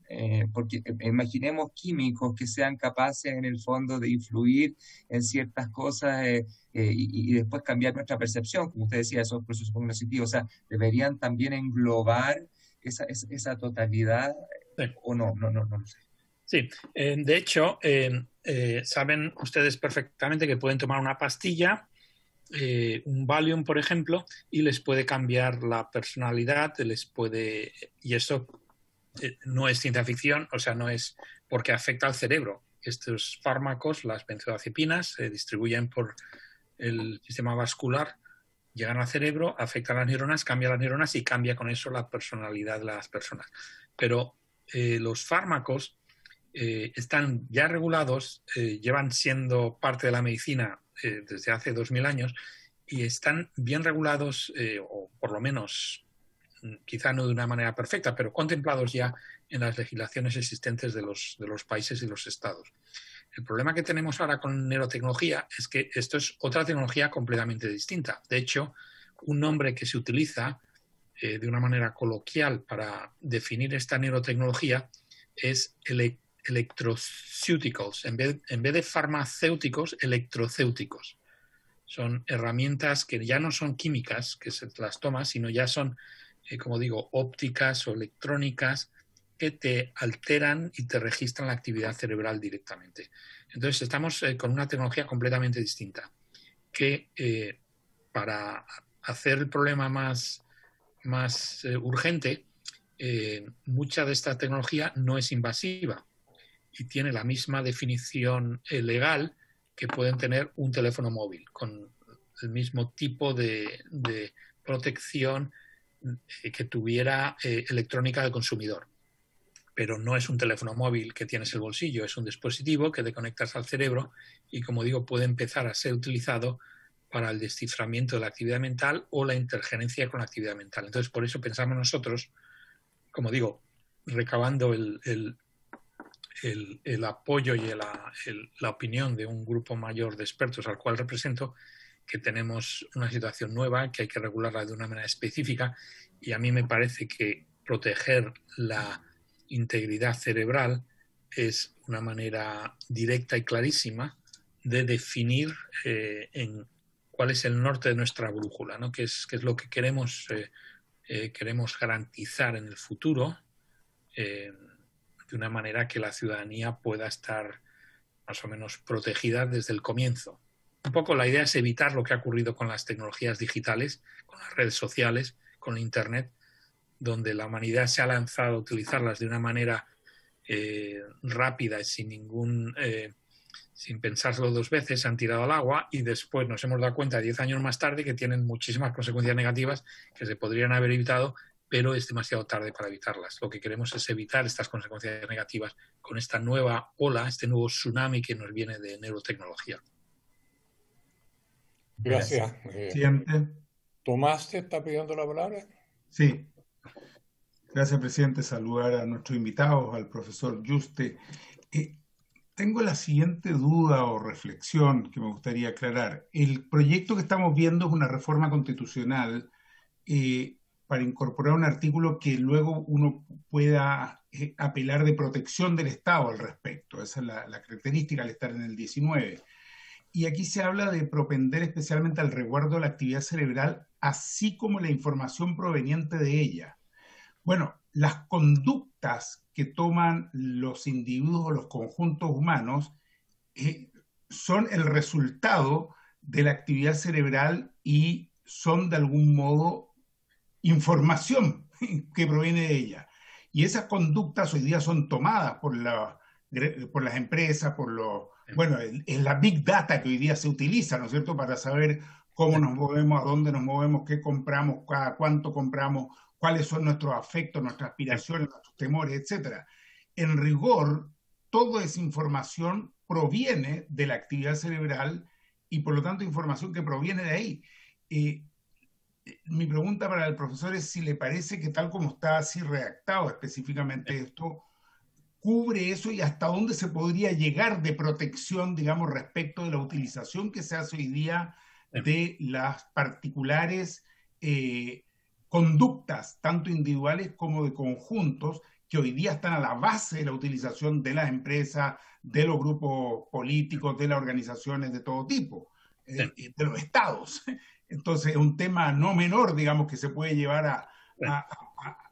porque imaginemos químicos que sean capaces en el fondo de influir en ciertas cosas y después cambiar nuestra percepción, como usted decía, esos procesos cognitivos, o sea, deberían también englobar esa totalidad. Sí. ¿O no lo sé? Sí, de hecho, saben ustedes perfectamente que pueden tomar una pastilla, un Valium, por ejemplo, y les puede cambiar la personalidad, y eso no es ciencia ficción, o sea, no es porque afecta al cerebro. Estos fármacos, las benzodiazepinas, se distribuyen por el sistema vascular, llegan al cerebro, afectan las neuronas, cambian las neuronas y cambia con eso la personalidad de las personas. Pero los fármacos están ya regulados, llevan siendo parte de la medicina desde hace 2000 años y están bien regulados, o por lo menos, quizá no de una manera perfecta, pero contemplados ya en las legislaciones existentes de los países y los estados. El problema que tenemos ahora con neurotecnología es que esto es otra tecnología completamente distinta. De hecho, un nombre que se utiliza de una manera coloquial para definir esta neurotecnología es electroceuticals. En vez de farmacéuticos, electrocéuticos. Son herramientas que ya no son químicas, que se las toma, sino ya son, como digo, ópticas o electrónicas que te alteran y te registran la actividad cerebral directamente. Entonces estamos con una tecnología completamente distinta que para hacer el problema más urgente, mucha de esta tecnología no es invasiva y tiene la misma definición legal que pueden tener un teléfono móvil, con el mismo tipo de protección que tuviera electrónica del consumidor. Pero no es un teléfono móvil que tienes en el bolsillo, es un dispositivo que te conectas al cerebro y, como digo, puede empezar a ser utilizado para el desciframiento de la actividad mental o la interferencia con la actividad mental. Entonces, por eso pensamos nosotros, como digo, recabando el apoyo y la opinión de un grupo mayor de expertos al cual represento, que tenemos una situación nueva, que hay que regularla de una manera específica, y a mí me parece que proteger la integridad cerebral es una manera directa y clarísima de definir en cuál es el norte de nuestra brújula, ¿no? qué es lo que queremos queremos garantizar en el futuro de una manera que la ciudadanía pueda estar más o menos protegida desde el comienzo. Un poco la idea es evitar lo que ha ocurrido con las tecnologías digitales, con las redes sociales, con Internet, donde la humanidad se ha lanzado a utilizarlas de una manera rápida y sin pensárselo dos veces, se han tirado al agua y después nos hemos dado cuenta 10 años más tarde que tienen muchísimas consecuencias negativas que se podrían haber evitado, pero es demasiado tarde para evitarlas. Lo que queremos es evitar estas consecuencias negativas con esta nueva ola, este nuevo tsunami que nos viene de neurotecnología. Gracias. Presidente. Tomás, ¿te está pidiendo la palabra? Sí. Gracias, presidente. Saludar a nuestros invitados, al profesor Yuste. Tengo la siguiente duda o reflexión que me gustaría aclarar. El proyecto que estamos viendo es una reforma constitucional para incorporar un artículo que luego uno pueda apelar de protección del Estado al respecto. Esa es la característica al estar en el 19. Y aquí se habla de propender especialmente al resguardo de la actividad cerebral, así como la información proveniente de ella. Bueno, las conductas que toman los individuos o los conjuntos humanos son el resultado de la actividad cerebral y son de algún modo información que proviene de ella. Y esas conductas hoy día son tomadas por las empresas, bueno, es la Big Data que hoy día se utiliza, ¿no es cierto?, para saber cómo nos movemos, a dónde nos movemos, qué compramos, cada cuánto compramos, cuáles son nuestros afectos, nuestras aspiraciones, nuestros temores, etc. En rigor, toda esa información proviene de la actividad cerebral y por lo tanto información que proviene de ahí. Mi pregunta para el profesor es si le parece que tal como está así redactado específicamente esto, cubre eso y hasta dónde se podría llegar de protección, digamos, respecto de la utilización que se hace hoy día de las particulares conductas, tanto individuales como de conjuntos, que hoy día están a la base de la utilización de las empresas, de los grupos políticos, de las organizaciones de todo tipo, de los estados. Entonces es un tema no menor, digamos, que se puede llevar a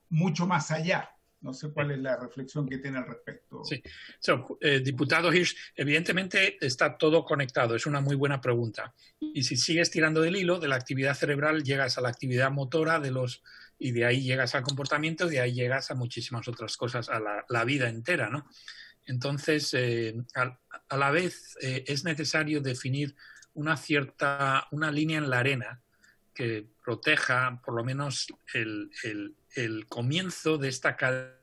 mucho más allá. No sé cuál es la reflexión que tiene al respecto. Sí. Diputado Hirsch, evidentemente está todo conectado, es una muy buena pregunta. Y si sigues tirando del hilo de la actividad cerebral, llegas a la actividad motora y de ahí llegas al comportamiento, y de ahí llegas a muchísimas otras cosas, a la vida entera, ¿no? Entonces, a la vez es necesario definir una línea en la arena que proteja por lo menos el comienzo de esta cadena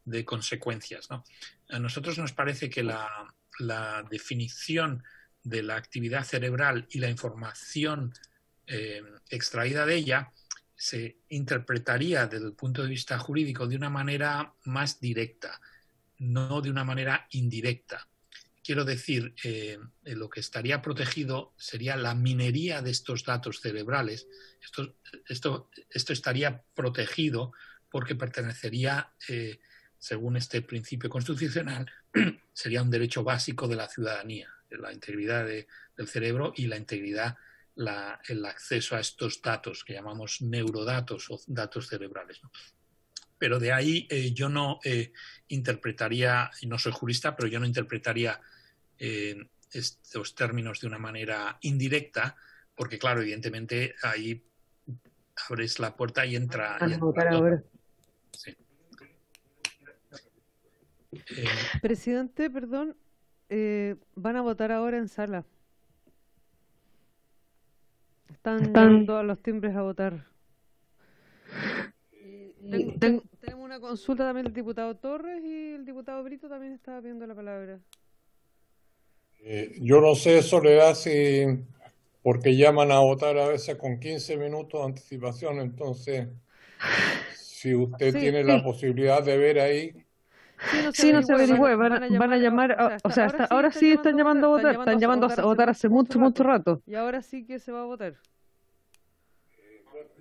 de consecuencias, ¿no? A nosotros nos parece que la definición de la actividad cerebral y la información extraída de ella se interpretaría desde el punto de vista jurídico de una manera más directa, no de una manera indirecta. Quiero decir, lo que estaría protegido sería la minería de estos datos cerebrales. Esto estaría protegido porque pertenecería, según este principio constitucional, sería un derecho básico de la ciudadanía, la integridad del cerebro y la integridad, el acceso a estos datos que llamamos neurodatos o datos cerebrales, ¿no? Pero de ahí yo no interpretaría, y no soy jurista, pero yo no interpretaría estos términos de una manera indirecta, porque claro, evidentemente ahí abres la puerta y entra. Sí. Presidente, perdón, van a votar ahora en sala. Están dando a los timbres a votar. Tenemos una consulta también del diputado Torres y el diputado Brito también estaba pidiendo la palabra. Yo no sé, Soledad, porque llaman a votar a veces con 15 minutos de anticipación, entonces si usted tiene la posibilidad de ver ahí. Sí, no se averigüe, van a llamar, o sea, ahora sí están llamando a votar, están llamando a votar hace mucho rato. Y ahora sí que se va a votar.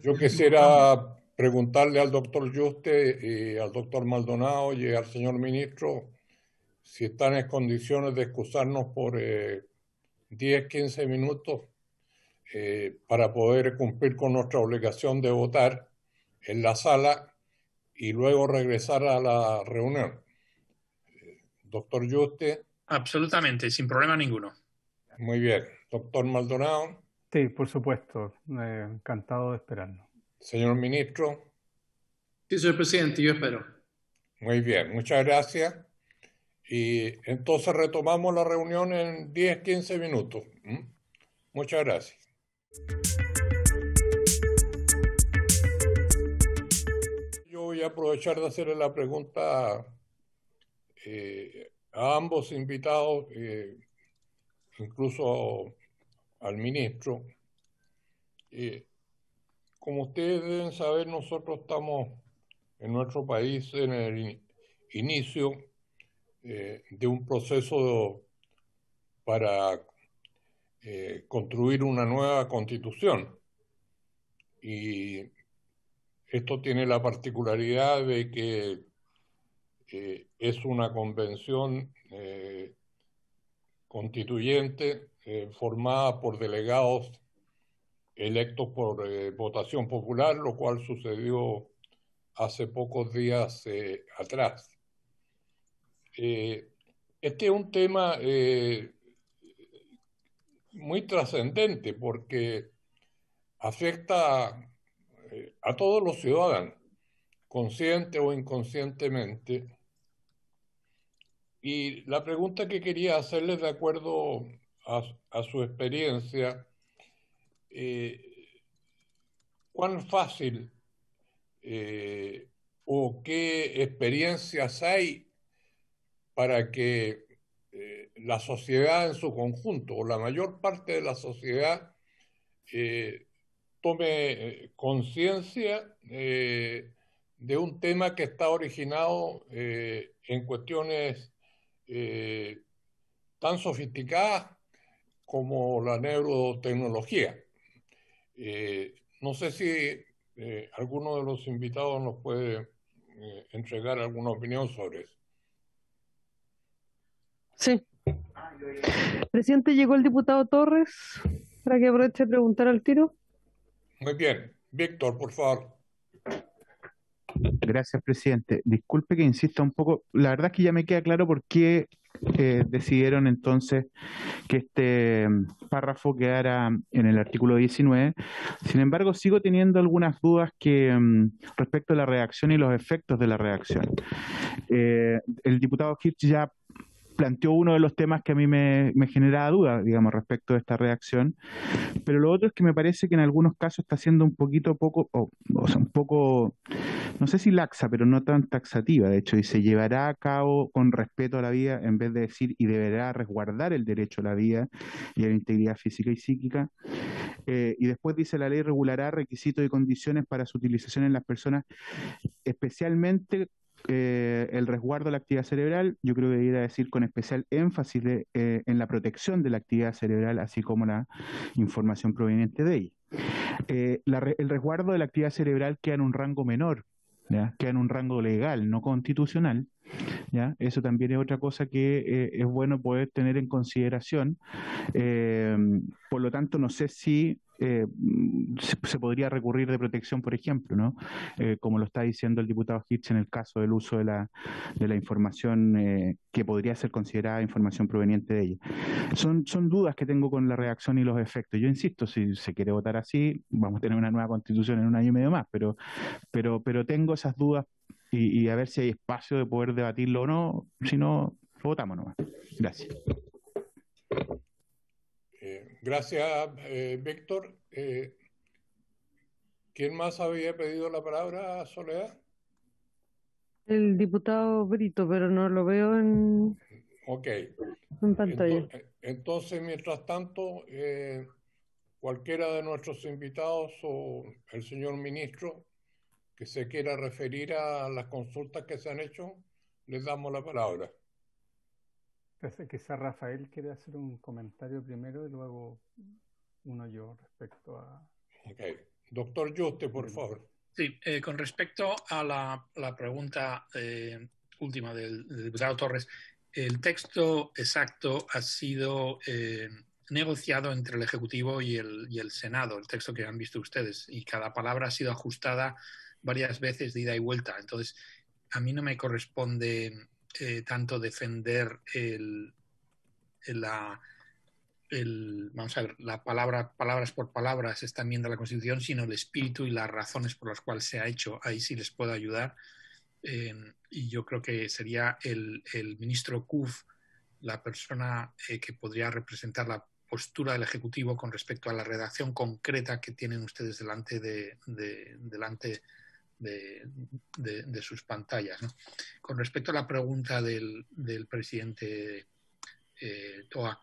Yo quisiera preguntarle al doctor Yuste, al doctor Maldonado y al señor ministro si están en condiciones de excusarnos por 10, 15 minutos para poder cumplir con nuestra obligación de votar en la sala y luego regresar a la reunión. Doctor Yuste. Absolutamente, sin problema ninguno. Muy bien. Doctor Maldonado. Sí, por supuesto. Encantado de esperarlo. Señor ministro. Sí, señor presidente, yo espero. Muy bien, muchas gracias. Y entonces retomamos la reunión en 10, 15 minutos. Muchas gracias. Yo voy a aprovechar de hacerle la pregunta a ambos invitados, incluso al ministro. Como ustedes deben saber, nosotros estamos en nuestro país en el inicio de un proceso para construir una nueva constitución. Y esto tiene la particularidad de que es una convención constituyente formada por delegados electos por votación popular, lo cual sucedió hace pocos días atrás. Este es un tema muy trascendente porque afecta a todos los ciudadanos, consciente o inconscientemente. Y la pregunta que quería hacerles, de acuerdo a su experiencia, ¿cuán fácil o qué experiencias hay para que la sociedad en su conjunto, o la mayor parte de la sociedad, tome conciencia de un tema que está originado en cuestiones tan sofisticadas como la neurotecnología? No sé si alguno de los invitados nos puede entregar alguna opinión sobre eso. Sí. Presidente, llegó el diputado Torres para que aproveche de preguntar al tiro. Muy bien. Víctor, por favor. Gracias, presidente. Disculpe que insista un poco. La verdad es que ya me queda claro por qué decidieron entonces que este párrafo quedara en el artículo 19. Sin embargo, sigo teniendo algunas dudas respecto a la redacción y los efectos de la redacción. El diputado Hirsch ya planteó uno de los temas que a mí me generaba duda, digamos, respecto de esta redacción, pero lo otro es que me parece que en algunos casos está siendo un poquito un poco, no sé si laxa, pero no tan taxativa. De hecho, dice, llevará a cabo con respeto a la vida, en vez de decir, y deberá resguardar el derecho a la vida y a la integridad física y psíquica. Y después dice, la ley regulará requisitos y condiciones para su utilización en las personas, especialmente el resguardo de la actividad cerebral. Yo creo que debería decir con especial énfasis en la protección de la actividad cerebral, así como la información proveniente de ella. El resguardo de la actividad cerebral queda en un rango menor, ¿ya? Queda en un rango legal, no constitucional, ¿ya? Eso también es otra cosa que es bueno poder tener en consideración. Por lo tanto, no sé si se podría recurrir de protección, por ejemplo, ¿no? Como lo está diciendo el diputado Hirsch en el caso del uso de la información que podría ser considerada información proveniente de ella. Son dudas que tengo con la redacción y los efectos. Yo insisto, si se quiere votar así, vamos a tener una nueva constitución en un año y medio más, pero tengo esas dudas y a ver si hay espacio de poder debatirlo o no. Si no, lo votamos nomás. Gracias. Gracias, Víctor. ¿Quién más había pedido la palabra, Soledad? El diputado Brito, pero no lo veo en pantalla. Entonces, mientras tanto, cualquiera de nuestros invitados o el señor ministro que se quiera referir a las consultas que se han hecho, les damos la palabra. Quizá Rafael quiere hacer un comentario primero y luego uno yo respecto a... Ok. Doctor Yuste, por favor. Sí, con respecto a la pregunta última del diputado Torres, el texto exacto ha sido negociado entre el Ejecutivo y el Senado, el texto que han visto ustedes, y cada palabra ha sido ajustada varias veces de ida y vuelta. Entonces, a mí no me corresponde tanto defender vamos a ver, palabras por palabras esta enmienda a la Constitución, sino el espíritu y las razones por las cuales se ha hecho. Ahí sí les puedo ayudar. Y yo creo que sería el ministro Kuf la persona que podría representar la postura del Ejecutivo con respecto a la redacción concreta que tienen ustedes delante de sus pantallas, ¿no? Con respecto a la pregunta del presidente Toa,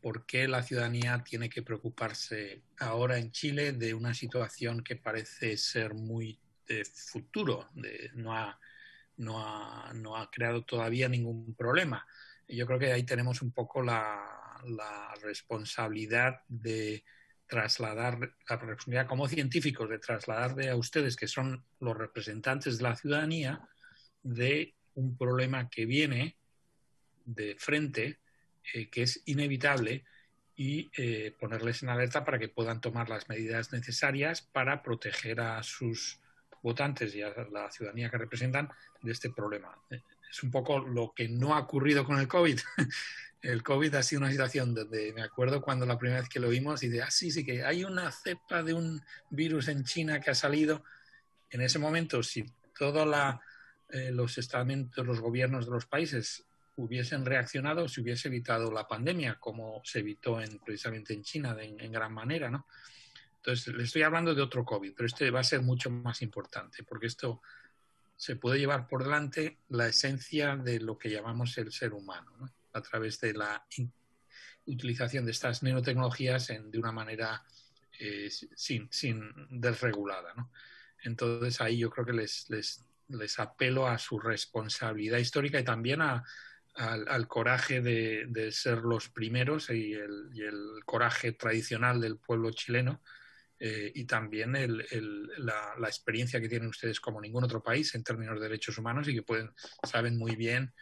¿por qué la ciudadanía tiene que preocuparse ahora en Chile de una situación que parece ser muy de futuro? No ha creado todavía ningún problema. Yo creo que ahí tenemos un poco la responsabilidad de trasladar, la responsabilidad como científicos, de trasladarle a ustedes, que son los representantes de la ciudadanía, de un problema que viene de frente, que es inevitable, y ponerles en alerta para que puedan tomar las medidas necesarias para proteger a sus votantes y a la ciudadanía que representan de este problema. Es un poco lo que no ha ocurrido con el COVID. El COVID ha sido una situación donde me acuerdo cuando la primera vez que lo vimos y de, sí, que hay una cepa de un virus en China que ha salido. En ese momento, si todos los estamentos, los gobiernos de los países hubiesen reaccionado, se hubiese evitado la pandemia, como se evitó precisamente en China en gran manera, ¿no? Entonces, le estoy hablando de otro COVID, pero este va a ser mucho más importante, porque esto se puede llevar por delante la esencia de lo que llamamos el ser humano, ¿no? A través de la utilización de estas nanotecnologías de una manera sin desregulada, ¿no? Entonces, ahí yo creo que les apelo a su responsabilidad histórica y también al coraje de ser los primeros y el coraje tradicional del pueblo chileno, y también la experiencia que tienen ustedes como ningún otro país en términos de derechos humanos y que saben muy bien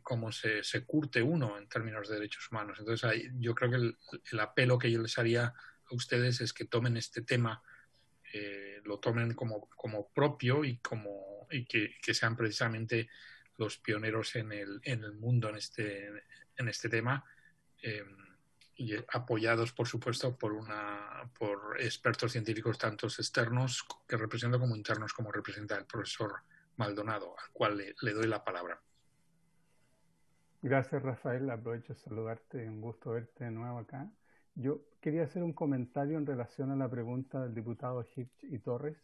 cómo se curte uno en términos de derechos humanos. Entonces yo creo que el apelo que yo les haría a ustedes es que tomen este tema, lo tomen como propio y que sean precisamente los pioneros en el mundo en este tema, y apoyados, por supuesto, por expertos científicos tanto externos que representan como internos, como representa el profesor Maldonado, al cual le doy la palabra. Gracias, Rafael. Aprovecho de saludarte, un gusto verte de nuevo acá. Yo quería hacer un comentario en relación a la pregunta del diputado Hirsch y Torres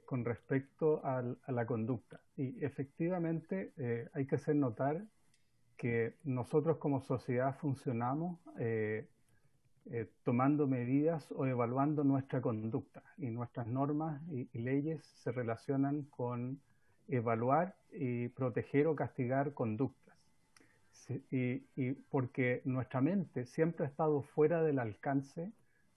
con respecto a la conducta. Y efectivamente hay que hacer notar que nosotros como sociedad funcionamos tomando medidas o evaluando nuestra conducta, y nuestras normas y leyes se relacionan con evaluar y proteger o castigar conductas. Y porque nuestra mente siempre ha estado fuera del alcance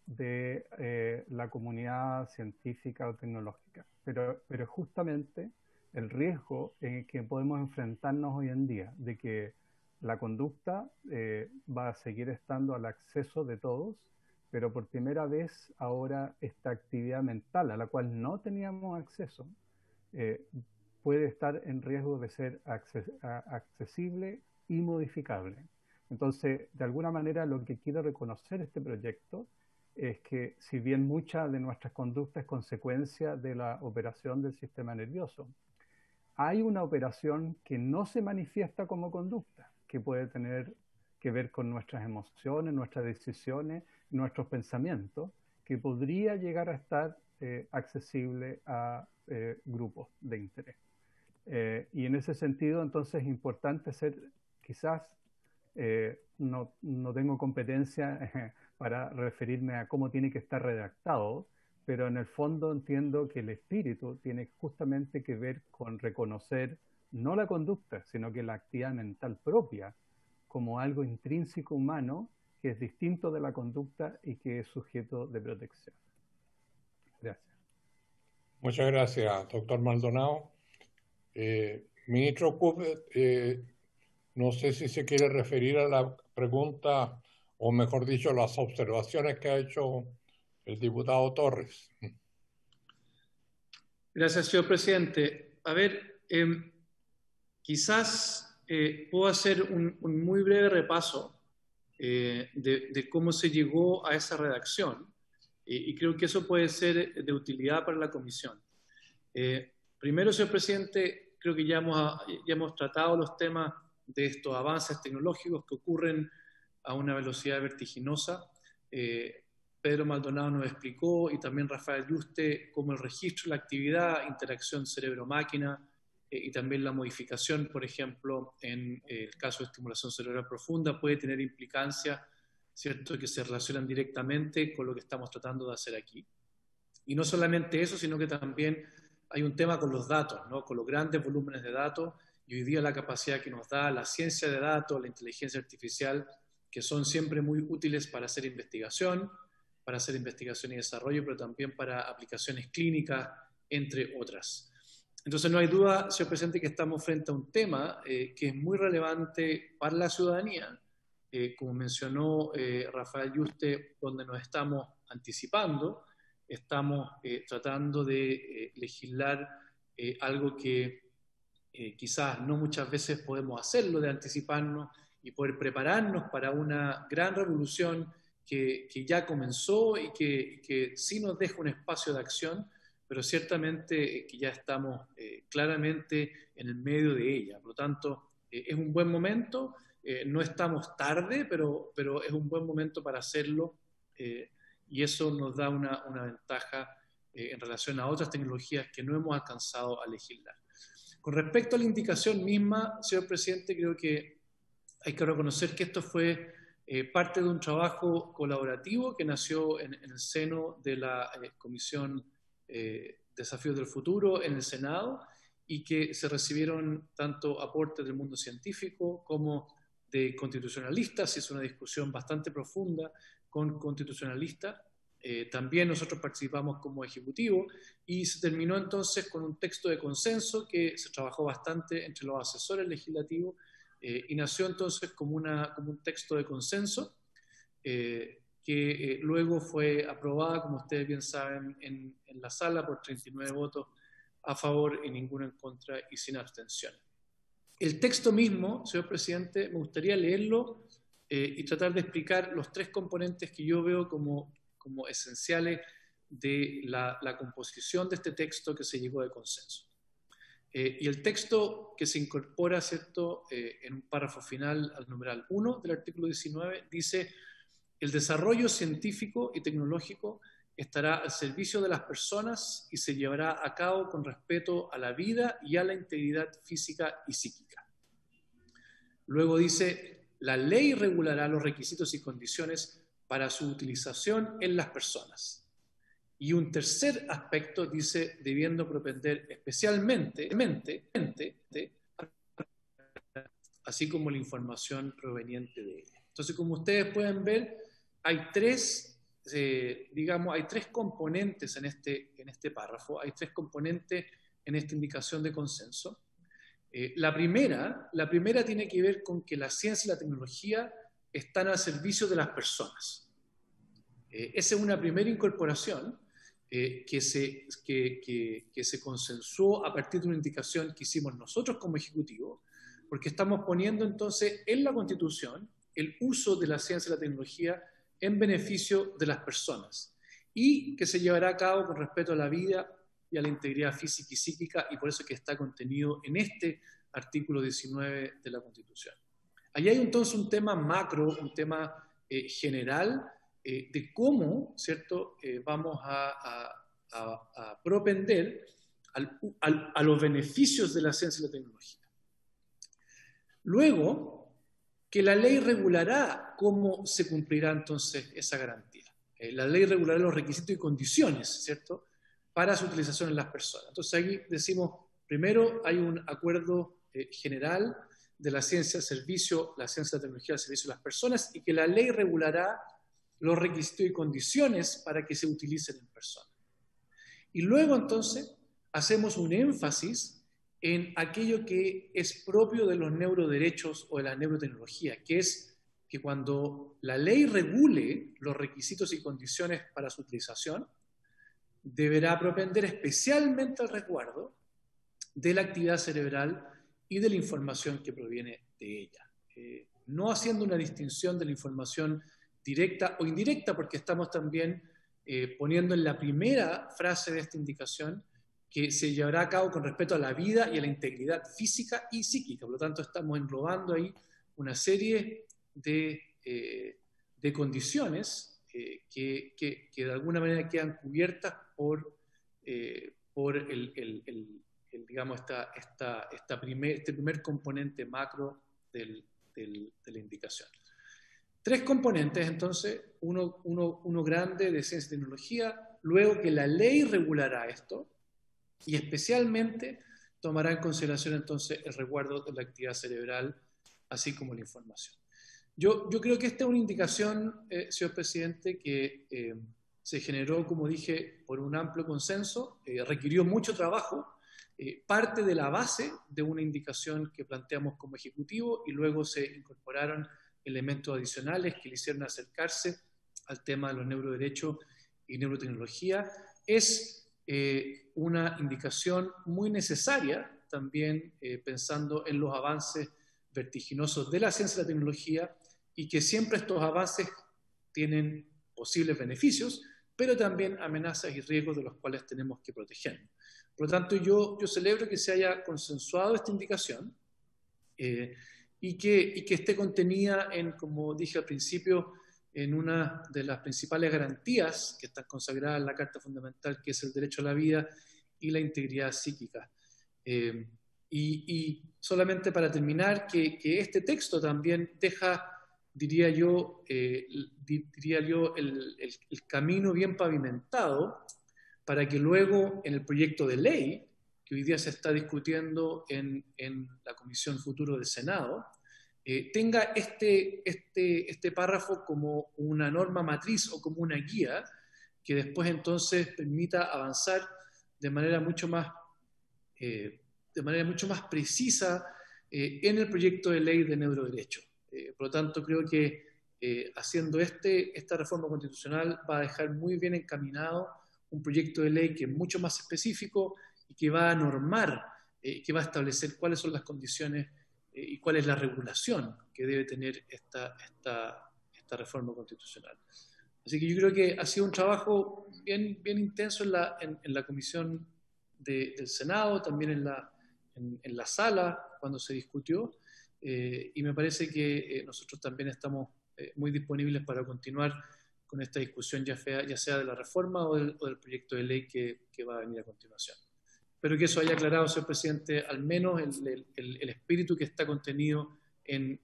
de la comunidad científica o tecnológica. Pero justamente el riesgo en que podemos enfrentarnos hoy en día de que la conducta va a seguir estando al acceso de todos, pero por primera vez ahora esta actividad mental a la cual no teníamos acceso puede estar en riesgo de ser accesible y modificable. Entonces, de alguna manera, lo que quiere reconocer este proyecto es que, si bien mucha de nuestras conductas es consecuencia de la operación del sistema nervioso, hay una operación que no se manifiesta como conducta, que puede tener que ver con nuestras emociones, nuestras decisiones, nuestros pensamientos, que podría llegar a estar accesible a grupos de interés. Y en ese sentido, entonces, es importante quizás no tengo competencia para referirme a cómo tiene que estar redactado, pero en el fondo entiendo que el espíritu tiene justamente que ver con reconocer no la conducta, sino que la actividad mental propia como algo intrínseco humano que es distinto de la conducta y que es sujeto de protección. Gracias. Muchas gracias, doctor Maldonado. Ministro Kuf, no sé si se quiere referir a la pregunta, o mejor dicho, las observaciones que ha hecho el diputado Torres. Gracias, señor presidente. A ver, quizás puedo hacer un muy breve repaso de cómo se llegó a esa redacción y creo que eso puede ser de utilidad para la comisión. Primero, señor presidente, creo que ya hemos tratado los temas de estos avances tecnológicos que ocurren a una velocidad vertiginosa. Pedro Maldonado nos explicó, y también Rafael Yuste, cómo el registro de la actividad, interacción cerebro-máquina y también la modificación, por ejemplo, en el caso de estimulación cerebral profunda, puede tener implicancias, ¿cierto?, que se relacionan directamente con lo que estamos tratando de hacer aquí. Y no solamente eso, sino que también hay un tema con los datos, ¿no?, con los grandes volúmenes de datos, y hoy día la capacidad que nos da la ciencia de datos, la inteligencia artificial, que son siempre muy útiles para hacer investigación y desarrollo, pero también para aplicaciones clínicas, entre otras. Entonces no hay duda, señor presidente, que estamos frente a un tema que es muy relevante para la ciudadanía, como mencionó Rafael Yuste, donde nos estamos anticipando, estamos tratando de legislar algo que quizás no muchas veces podemos hacerlo, de anticiparnos y poder prepararnos para una gran revolución que ya comenzó y que sí nos deja un espacio de acción, pero ciertamente que ya estamos claramente en el medio de ella. Por lo tanto, es un buen momento, no estamos tarde, pero es un buen momento para hacerlo, y eso nos da una ventaja en relación a otras tecnologías que no hemos alcanzado a legislar. Con respecto a la indicación misma, señor presidente, creo que hay que reconocer que esto fue parte de un trabajo colaborativo que nació en el seno de la Comisión Desafíos del Futuro en el Senado, y que se recibieron tanto aportes del mundo científico como de constitucionalistas. Es una discusión bastante profunda con constitucionalistas. También nosotros participamos como ejecutivo, y se terminó entonces con un texto de consenso que se trabajó bastante entre los asesores legislativos, y nació entonces como un texto de consenso que luego fue aprobada, como ustedes bien saben, en la sala por 39 votos a favor y ninguno en contra y sin abstención. El texto mismo, señor presidente, me gustaría leerlo y tratar de explicar los tres componentes que yo veo como esenciales de la composición de este texto que se llegó de consenso. Y el texto que se incorpora, ¿cierto?, en un párrafo final al numeral 1 del artículo 19, dice: el desarrollo científico y tecnológico estará al servicio de las personas y se llevará a cabo con respeto a la vida y a la integridad física y psíquica. Luego dice: la ley regulará los requisitos y condiciones para su utilización en las personas. Y un tercer aspecto dice: debiendo propender especialmente, así como la información proveniente de ella. Entonces, como ustedes pueden ver, hay tres componentes en este párrafo, hay tres componentes en esta indicación de consenso. La primera tiene que ver con que la ciencia y la tecnología están al servicio de las personas. Esa es una primera incorporación que se consensuó a partir de una indicación que hicimos nosotros como Ejecutivo, porque estamos poniendo entonces en la Constitución el uso de la ciencia y la tecnología en beneficio de las personas, y que se llevará a cabo con respeto a la vida y a la integridad física y psíquica, y por eso que está contenido en este artículo 19 de la Constitución. Allí hay entonces un tema macro, un tema general, de cómo, ¿cierto?, vamos a propender a los beneficios de la ciencia y la tecnología. Luego, que la ley regulará cómo se cumplirá entonces esa garantía. La ley regulará los requisitos y condiciones, ¿cierto?, para su utilización en las personas. Entonces aquí decimos, primero hay un acuerdo general de la ciencia al servicio, la ciencia y la tecnología al servicio de las personas, y que la ley regulará los requisitos y condiciones para que se utilicen en personas. Y luego entonces hacemos un énfasis en aquello que es propio de los neuroderechos o de la neurotecnología, que es que cuando la ley regule los requisitos y condiciones para su utilización, deberá propender especialmente al resguardo de la actividad cerebral y de la información que proviene de ella, no haciendo una distinción de la información directa o indirecta, porque estamos también poniendo en la primera frase de esta indicación que se llevará a cabo con respecto a la vida y a la integridad física y psíquica. Por lo tanto, estamos englobando ahí una serie de condiciones que de alguna manera quedan cubiertas por digamos, este primer componente macro de la indicación. Tres componentes, entonces, uno grande de ciencia y tecnología, luego que la ley regulará esto, y especialmente tomará en consideración entonces el resguardo de la actividad cerebral, así como la información. Yo creo que esta es una indicación, señor presidente, que se generó, como dije, por un amplio consenso, requirió mucho trabajo, parte de la base de una indicación que planteamos como ejecutivo, y luego se incorporaron elementos adicionales que le hicieron acercarse al tema de los neuroderechos y neurotecnología. Es una indicación muy necesaria también pensando en los avances vertiginosos de la ciencia y la tecnología, y que siempre estos avances tienen posibles beneficios, pero también amenazas y riesgos de los cuales tenemos que protegernos. Por lo tanto, yo celebro que se haya consensuado esta indicación y que esté contenida en, como dije al principio, en una de las principales garantías que están consagradas en la Carta Fundamental, que es el derecho a la vida y la integridad psíquica. Y solamente para terminar, que este texto también deja, diría yo, el camino bien pavimentado para que luego en el proyecto de ley, que hoy día se está discutiendo en la Comisión Futuro del Senado, tenga este párrafo como una norma matriz o como una guía que después entonces permita avanzar de manera mucho más precisa en el proyecto de ley de neuroderecho. Por lo tanto, creo que haciendo esta reforma constitucional va a dejar muy bien encaminado un proyecto de ley que es mucho más específico y que va a normar, que va a establecer cuáles son las condiciones y cuál es la regulación que debe tener esta reforma constitucional. Así que yo creo que ha sido un trabajo bien intenso en la Comisión del Senado, también en la sala cuando se discutió, y me parece que nosotros también estamos muy disponibles para continuar con esta discusión, ya sea de la reforma o del proyecto de ley que va a venir a continuación. Espero que eso haya aclarado, señor presidente, al menos el espíritu que está contenido en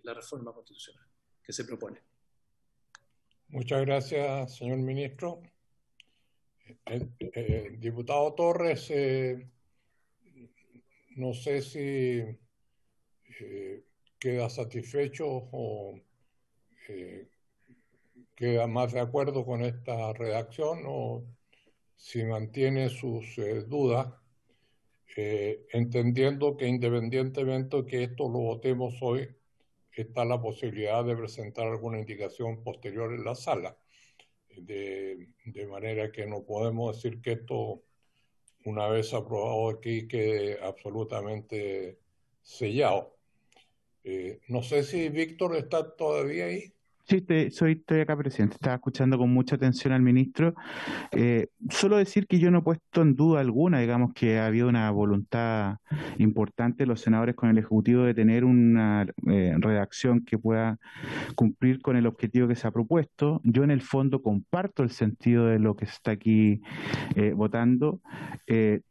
la reforma constitucional que se propone. Muchas gracias, señor ministro. Diputado Torres, no sé si queda satisfecho o queda más de acuerdo con esta redacción, o si mantiene sus dudas, entendiendo que independientemente de que esto lo votemos hoy, está la posibilidad de presentar alguna indicación posterior en la sala, de manera que no podemos decir que esto, una vez aprobado aquí, quede absolutamente sellado. No sé si Víctor está todavía ahí. Sí, estoy acá, presidente. Estaba escuchando con mucha atención al ministro. Solo decir que yo no he puesto en duda alguna, digamos, que ha habido una voluntad importante de los senadores con el Ejecutivo de tener una redacción que pueda cumplir con el objetivo que se ha propuesto. Yo en el fondo comparto el sentido de lo que se está aquí votando.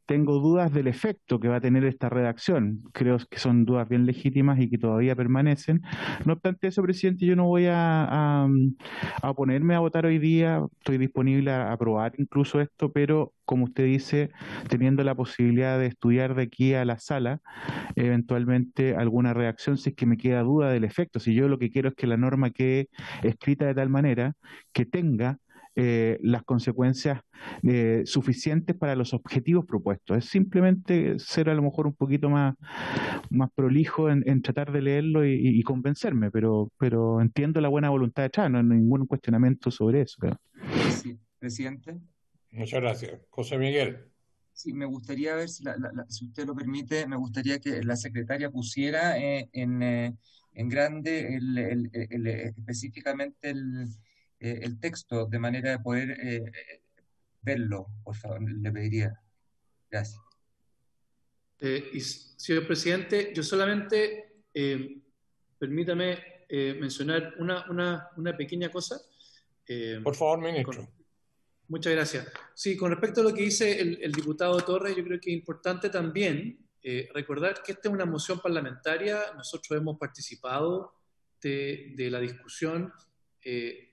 Tengo dudas del efecto que va a tener esta redacción. Creo que son dudas bien legítimas y que todavía permanecen. No obstante eso, presidente, yo no voy a oponerme a votar hoy día. Estoy disponible a aprobar incluso esto, pero como usted dice, teniendo la posibilidad de estudiar de aquí a la sala, eventualmente alguna reacción si es que me queda duda del efecto. Si yo lo que quiero es que la norma quede escrita de tal manera que tenga las consecuencias suficientes para los objetivos propuestos. Es simplemente ser a lo mejor un poquito más prolijo en tratar de leerlo y convencerme, pero entiendo la buena voluntad detrás, no hay ningún cuestionamiento sobre eso. Sí, presidente. Muchas gracias. José Miguel. Sí, me gustaría ver, si usted lo permite, me gustaría que la secretaria pusiera en grande específicamente el texto, de manera de poder verlo, por favor, le pediría. Gracias. Señor presidente, yo solamente, permítame mencionar una pequeña cosa. Por favor, ministro. Muchas gracias. Sí, con respecto a lo que dice el diputado Torres, yo creo que es importante también recordar que esta es una moción parlamentaria. Nosotros hemos participado de la discusión,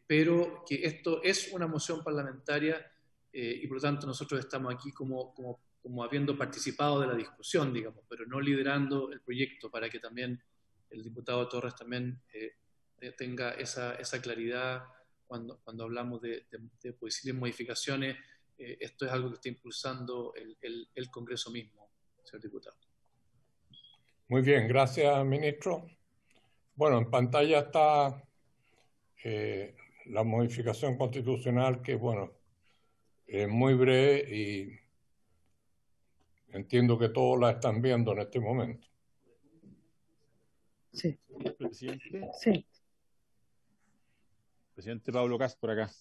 pero que esto es una moción parlamentaria y por lo tanto nosotros estamos aquí como habiendo participado de la discusión, digamos, pero no liderando el proyecto, para que también el diputado Torres también tenga esa claridad cuando hablamos de posibles modificaciones. Esto es algo que está impulsando el Congreso mismo, señor diputado. Muy bien, gracias, ministro. Bueno, en pantalla está la modificación constitucional, que bueno, es muy breve y entiendo que todos la están viendo en este momento. Sí. Presidente. Sí. Presidente Pablo Cast, por acá.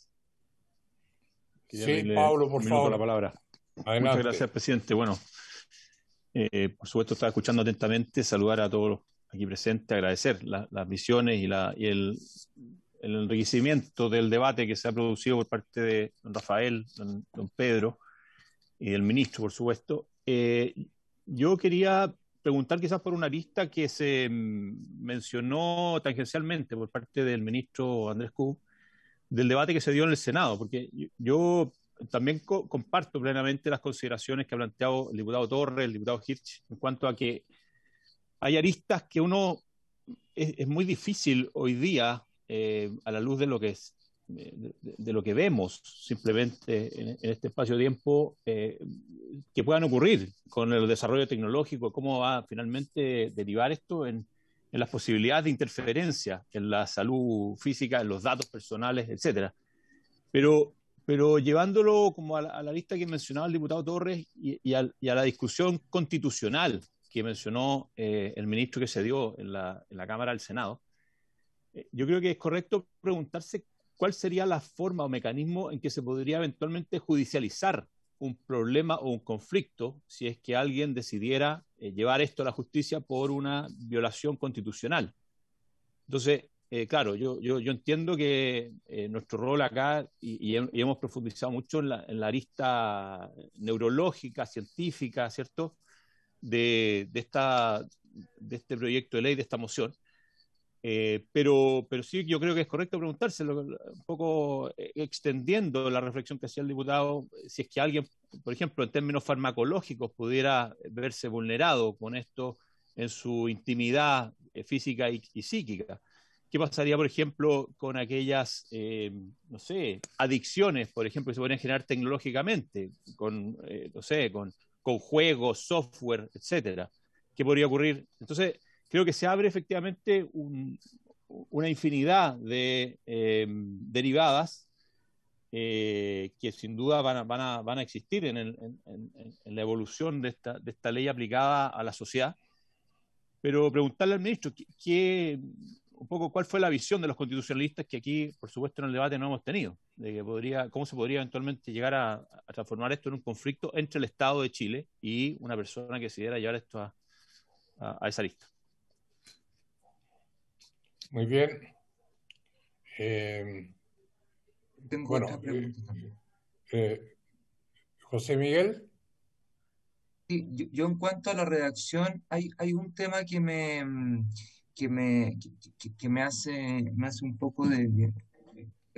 Sí, Pablo, por favor. La palabra. Adelante. Muchas gracias, presidente. Bueno, por supuesto, estaba escuchando atentamente, saludar a todos los aquí presentes, agradecer las visiones y el enriquecimiento del debate que se ha producido por parte de don Rafael, don Pedro y del ministro, por supuesto. Yo quería preguntar quizás por una lista que se mencionó tangencialmente por parte del ministro Andrés Kuhn, del debate que se dio en el Senado, porque yo también comparto plenamente las consideraciones que ha planteado el diputado Torres, el diputado Hirsch, en cuanto a que hay aristas que es muy difícil hoy día, a la luz de lo que es, de lo que vemos simplemente en este espacio de tiempo, que puedan ocurrir con el desarrollo tecnológico, cómo va a finalmente derivar esto en las posibilidades de interferencia en la salud física, en los datos personales, etcétera. Pero llevándolo como a la lista que mencionaba el diputado Torres y a la discusión constitucional que mencionó el ministro que se dio en la Cámara del Senado, yo creo que es correcto preguntarse cuál sería la forma o mecanismo en que se podría eventualmente judicializar un problema o un conflicto si es que alguien decidiera llevar esto a la justicia por una violación constitucional. Entonces, claro, yo entiendo que nuestro rol acá, y hemos profundizado mucho en la arista neurológica, científica, ¿cierto?, de este proyecto de ley, de esta moción. Pero sí, yo creo que es correcto preguntárselo, un poco extendiendo la reflexión que hacía el diputado, si es que alguien, por ejemplo, en términos farmacológicos, pudiera verse vulnerado con esto en su intimidad física y psíquica. ¿Qué pasaría, por ejemplo, con aquellas, no sé, adicciones, por ejemplo, que se podrían generar tecnológicamente, con juegos, software, etcétera? ¿Qué podría ocurrir? Entonces, creo que se abre efectivamente una infinidad de derivadas que sin duda van a existir en la evolución de esta ley aplicada a la sociedad. Pero preguntarle al ministro un poco cuál fue la visión de los constitucionalistas, que aquí, por supuesto, en el debate no hemos tenido, de que cómo se podría eventualmente llegar a transformar esto en un conflicto entre el Estado de Chile y una persona que decidiera llevar esto a esa lista. Muy bien. Tengo otra pregunta también. José Miguel. Sí, yo en cuanto a la redacción, hay un tema que me hace un poco de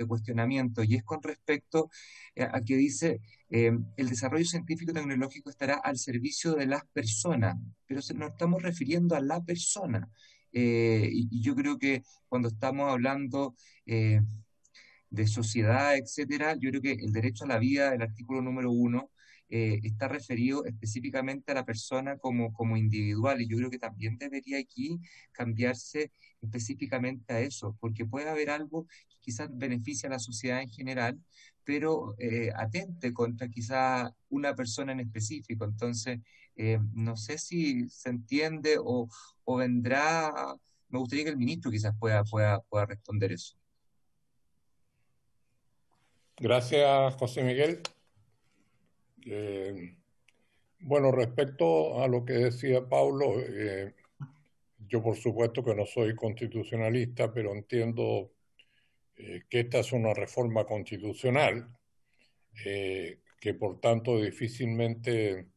cuestionamiento, y es con respecto a que dice el desarrollo científico y tecnológico estará al servicio de las personas, pero nos estamos refiriendo a la persona. Y yo creo que cuando estamos hablando de sociedad, etcétera, yo creo que el derecho a la vida, el artículo número 1, está referido específicamente a la persona como individual, y yo creo que también debería aquí cambiarse específicamente a eso, porque puede haber algo que quizás beneficie a la sociedad en general, pero atente contra quizás una persona en específico. Entonces, no sé si se entiende o vendrá, me gustaría que el ministro quizás pueda responder eso. Gracias, José Miguel. Bueno, respecto a lo que decía Paulo, yo por supuesto que no soy constitucionalista, pero entiendo que esta es una reforma constitucional, que por tanto difícilmente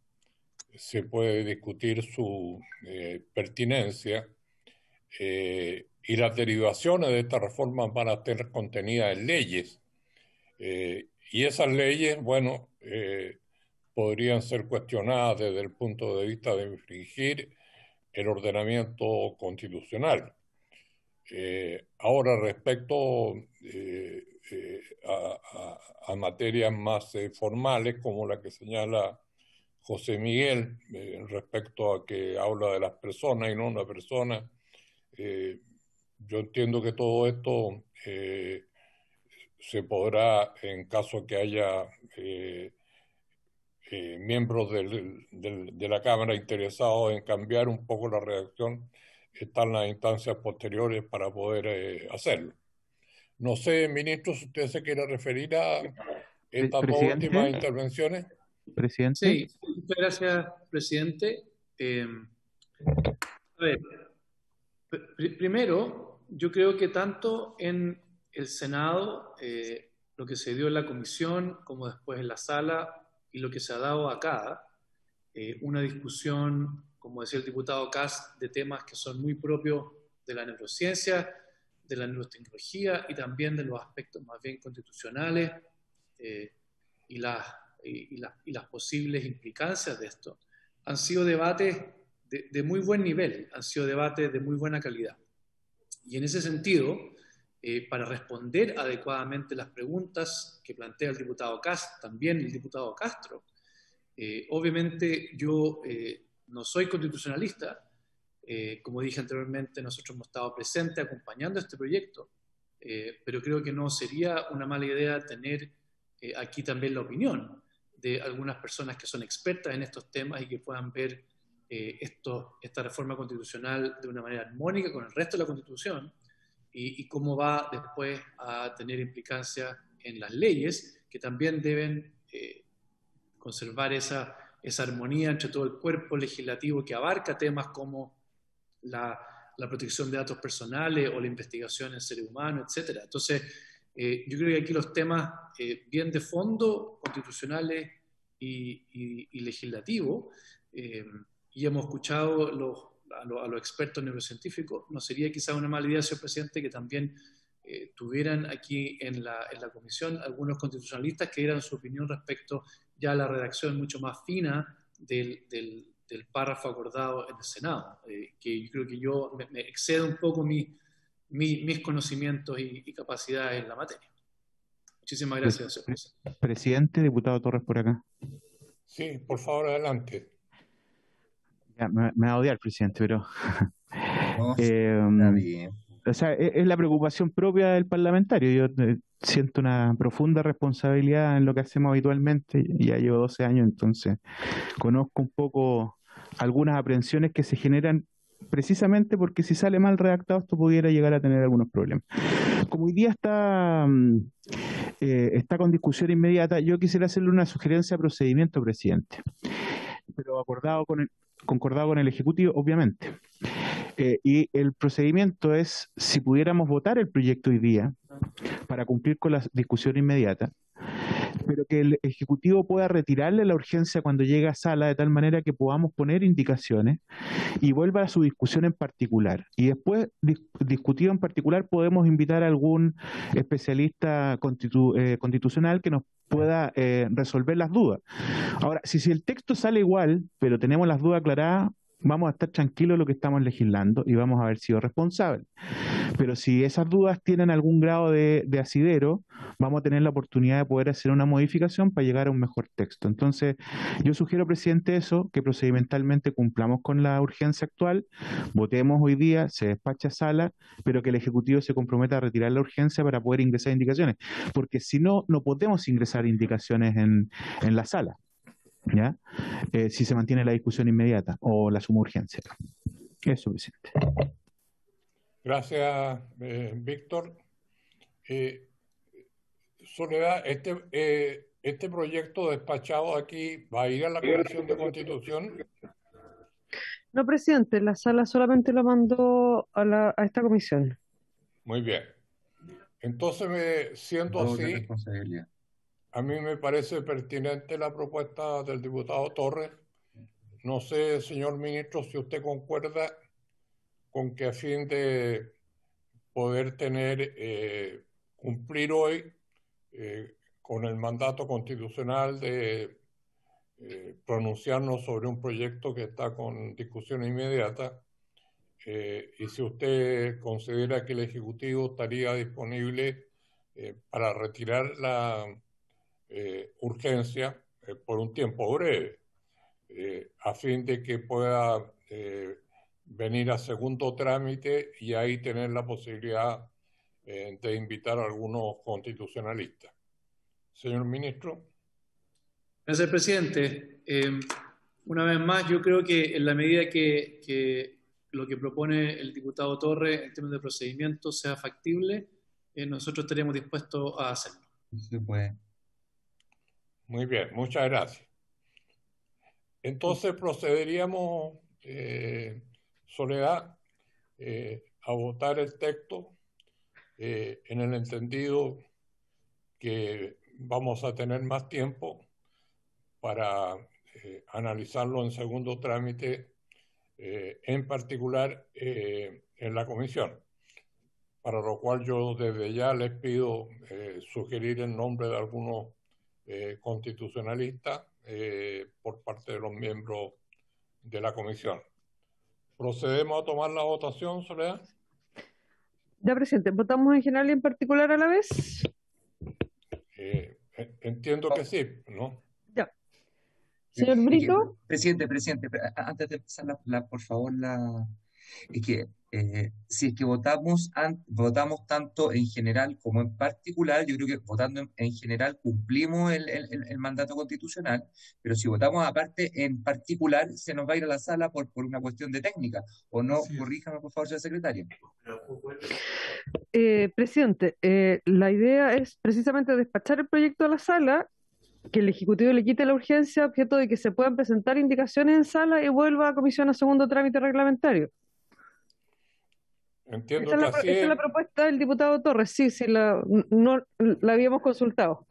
se puede discutir su pertinencia, y las derivaciones de esta reforma van a estar contenidas en leyes. Y esas leyes, bueno, podrían ser cuestionadas desde el punto de vista de infringir el ordenamiento constitucional. Ahora, respecto a materias más formales, como la que señala José Miguel, respecto a que habla de las personas y no una persona, yo entiendo que todo esto se podrá, en caso que haya miembros de la Cámara interesados en cambiar un poco la redacción, están las instancias posteriores para poder hacerlo. No sé, ministro, si usted se quiere referir a estas dos últimas intervenciones. Presidente. Sí, muchas gracias, presidente. A ver, primero, yo creo que tanto en el Senado, lo que se dio en la comisión, como después en la sala, y lo que se ha dado acá, una discusión, como decía el diputado Kass, de temas que son muy propios de la neurociencia, de la neurotecnología y también de los aspectos más bien constitucionales y las posibles implicancias de esto. Han sido debates de muy buen nivel, han sido debates de muy buena calidad. Y en ese sentido, para responder adecuadamente las preguntas que plantea el diputado Kass, también el diputado Castro, obviamente yo no soy constitucionalista. Como dije anteriormente, nosotros hemos estado presentes acompañando este proyecto, pero creo que no sería una mala idea tener aquí también la opinión de algunas personas que son expertas en estos temas y que puedan ver esta reforma constitucional de una manera armónica con el resto de la Constitución y cómo va después a tener implicancia en las leyes, que también deben conservar esa armonía entre todo el cuerpo legislativo que abarca temas como la protección de datos personales o la investigación en seres humanos, etc. Entonces, yo creo que aquí los temas bien de fondo, constitucionales y legislativos, y hemos escuchado a los expertos neurocientíficos, no sería quizá una mala idea, señor presidente, que también tuvieran aquí en la comisión algunos constitucionalistas que dieran su opinión respecto ya a la redacción mucho más fina del párrafo acordado en el Senado, que yo creo que yo me excedo un poco mis conocimientos y capacidades en la materia. Muchísimas gracias, señor presidente. Presidente, diputado Torres por acá. Sí, por favor, adelante. Ya, me va a odiar, presidente, pero... No, está bien. O sea, es la preocupación propia del parlamentario. Yo siento una profunda responsabilidad en lo que hacemos habitualmente. Ya llevo 12 años, entonces conozco un poco algunas aprehensiones que se generan precisamente porque si sale mal redactado esto pudiera llegar a tener algunos problemas. Como hoy día está con discusión inmediata, yo quisiera hacerle una sugerencia de procedimiento, presidente, pero concordado con el Ejecutivo, obviamente. Y el procedimiento es, si pudiéramos votar el proyecto hoy día para cumplir con la discusión inmediata, pero que el Ejecutivo pueda retirarle la urgencia cuando llegue a sala, de tal manera que podamos poner indicaciones y vuelva a su discusión en particular. Y después, discutido en particular, podemos invitar a algún especialista constitucional que nos pueda resolver las dudas. Ahora, si el texto sale igual, pero tenemos las dudas aclaradas, vamos a estar tranquilos de lo que estamos legislando y vamos a haber sido responsables. Pero si esas dudas tienen algún grado de asidero, vamos a tener la oportunidad de poder hacer una modificación para llegar a un mejor texto. Entonces, yo sugiero, presidente, eso, que procedimentalmente cumplamos con la urgencia actual, votemos hoy día, se despacha a sala, pero que el Ejecutivo se comprometa a retirar la urgencia para poder ingresar indicaciones, porque si no, no podemos ingresar indicaciones en la sala, ¿ya? Si se mantiene la discusión inmediata o la suma urgencia. Eso, presidente. Gracias, Víctor. Soledad, este proyecto despachado aquí va a ir a la Comisión de Constitución. No, presidente, la sala solamente lo mandó a esta comisión. Muy bien. Entonces, siendo así, a mí me parece pertinente la propuesta del diputado Torres. No sé, señor ministro, si usted concuerda con que a fin de poder cumplir hoy con el mandato constitucional de pronunciarnos sobre un proyecto que está con discusión inmediata, y si usted considera que el Ejecutivo estaría disponible para retirar la urgencia por un tiempo breve, a fin de que pueda venir a segundo trámite y ahí tener la posibilidad de invitar a algunos constitucionalistas. Señor ministro. Gracias, presidente. Una vez más, yo creo que en la medida que lo que propone el diputado Torres en términos de procedimiento sea factible, nosotros estaríamos dispuestos a hacerlo. Sí, pues. Muy bien, muchas gracias. Entonces procederíamos, Soledad, a votar el texto en el entendido que vamos a tener más tiempo para analizarlo en segundo trámite, en particular en la comisión, para lo cual yo desde ya les pido sugerir el nombre de algunos constitucionalistas por parte de los miembros de la comisión. ¿Procedemos a tomar la votación, Soledad? Ya, presidente, ¿votamos en general y en particular a la vez? Entiendo que sí, ¿no? Ya. Señor Brito. Presidente, antes de empezar, por favor, es que si es que votamos tanto en general como en particular, yo creo que votando en general cumplimos el mandato constitucional, pero si votamos aparte en particular, se nos va a ir a la sala por una cuestión de técnica, ¿o no? Sí. Corríjame, por favor, señor secretario. Presidente, la idea es precisamente despachar el proyecto a la sala, que el Ejecutivo le quite la urgencia, objeto de que se puedan presentar indicaciones en sala y vuelva a comisión a segundo trámite reglamentario. Entiendo esa es la propuesta del diputado Torres, sí, no la habíamos consultado.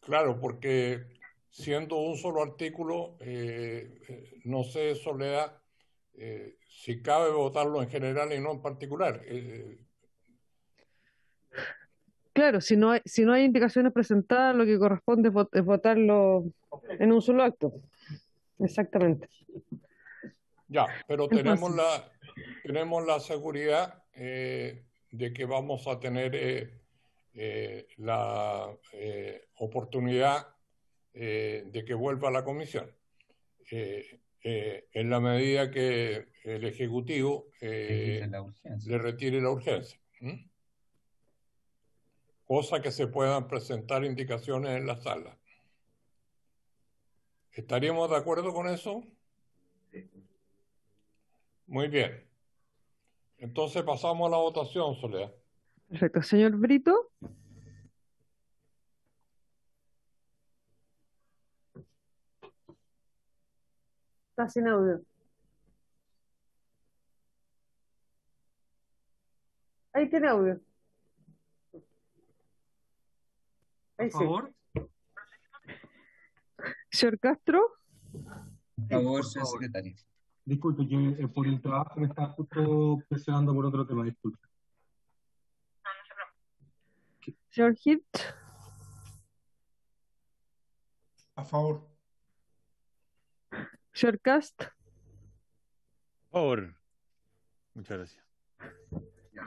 Claro, porque siendo un solo artículo, no sé, Soledad, si cabe votarlo en general y no en particular. Claro, si no hay indicaciones presentadas, lo que corresponde es votarlo en un solo acto. Exactamente. Ya, pero tenemos la seguridad de que vamos a tener la oportunidad de que vuelva a la comisión. En la medida que el Ejecutivo le retire la urgencia. Cosa que se puedan presentar indicaciones en la sala. ¿Estaríamos de acuerdo con eso? Muy bien. Entonces pasamos a la votación, Soledad. Perfecto. Señor Brito. Está sin audio. Ahí tiene audio. Ahí por favor. Sí. Señor Castro. Por favor, señor secretario. Disculpe, que por el trabajo me está justo presionando por otro tema, disculpe. Señor Hit. A favor. Señor Cast. Por favor. Muchas gracias.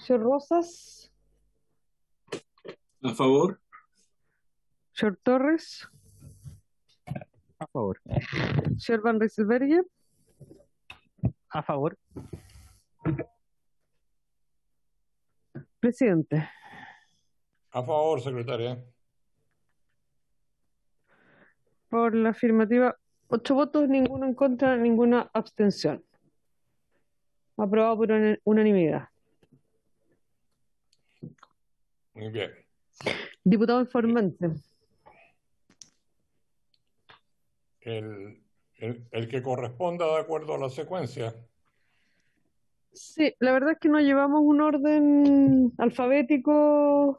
Señor Rosas. A favor. Señor Torres. A favor. Señor Van Rysselberghe. A favor. Presidente. A favor, secretaria. Por la afirmativa, 8 votos, ninguno en contra, ninguna abstención. Aprobado por unanimidad. Muy bien. Diputado informante. El que corresponda de acuerdo a la secuencia. Sí, la verdad es que no llevamos un orden alfabético,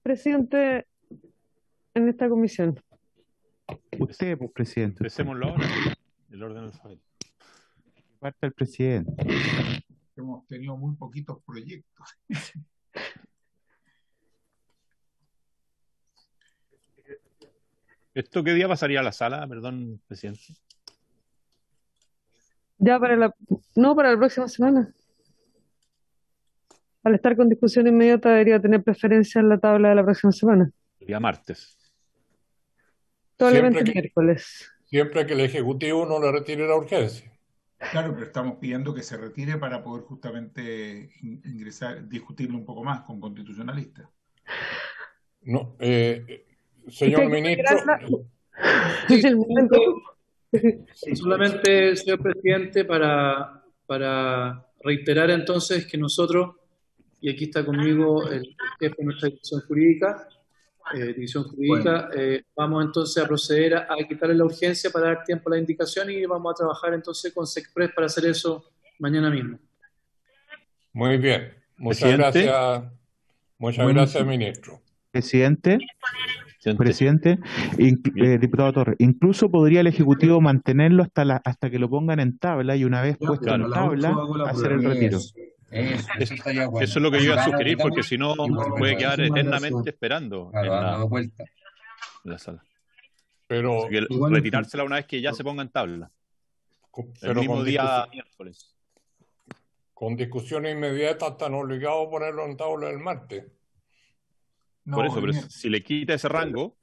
presidente, en esta comisión. Usted, pues, presidente. Empecémoslo ahora, el orden alfabético. Parte el presidente. Hemos tenido muy poquitos proyectos. ¿Esto qué día pasaría a la sala? Perdón, presidente. Ya para la próxima semana. Al estar con discusión inmediata debería tener preferencia en la tabla de la próxima semana. El día martes. Probablemente el miércoles. Siempre que el Ejecutivo no le retire la urgencia. Claro, pero estamos pidiendo que se retire para poder justamente discutirlo un poco más con constitucionalistas. No, señor ministro. Sí, solamente, señor presidente, para reiterar entonces que nosotros, y aquí está conmigo el jefe de nuestra división jurídica, vamos entonces a proceder a quitarle la urgencia para dar tiempo a la indicación y vamos a trabajar entonces con Sexpress para hacer eso mañana mismo. Muy bien. Muchas Presidente. gracias. Muchas gracias, ministro. Presidente, diputado Torres, incluso podría el Ejecutivo mantenerlo hasta que lo pongan en tabla y una vez puesto en tabla, hacer el retiro. Eso es lo que yo iba a sugerir, porque si no puede quedar eternamente esperando en la sala. Pero retirársela una vez que ya se ponga en tabla. El mismo día miércoles. Con discusión inmediata están obligados a ponerlo en tabla el martes. No, por eso, pero si le quita ese rango,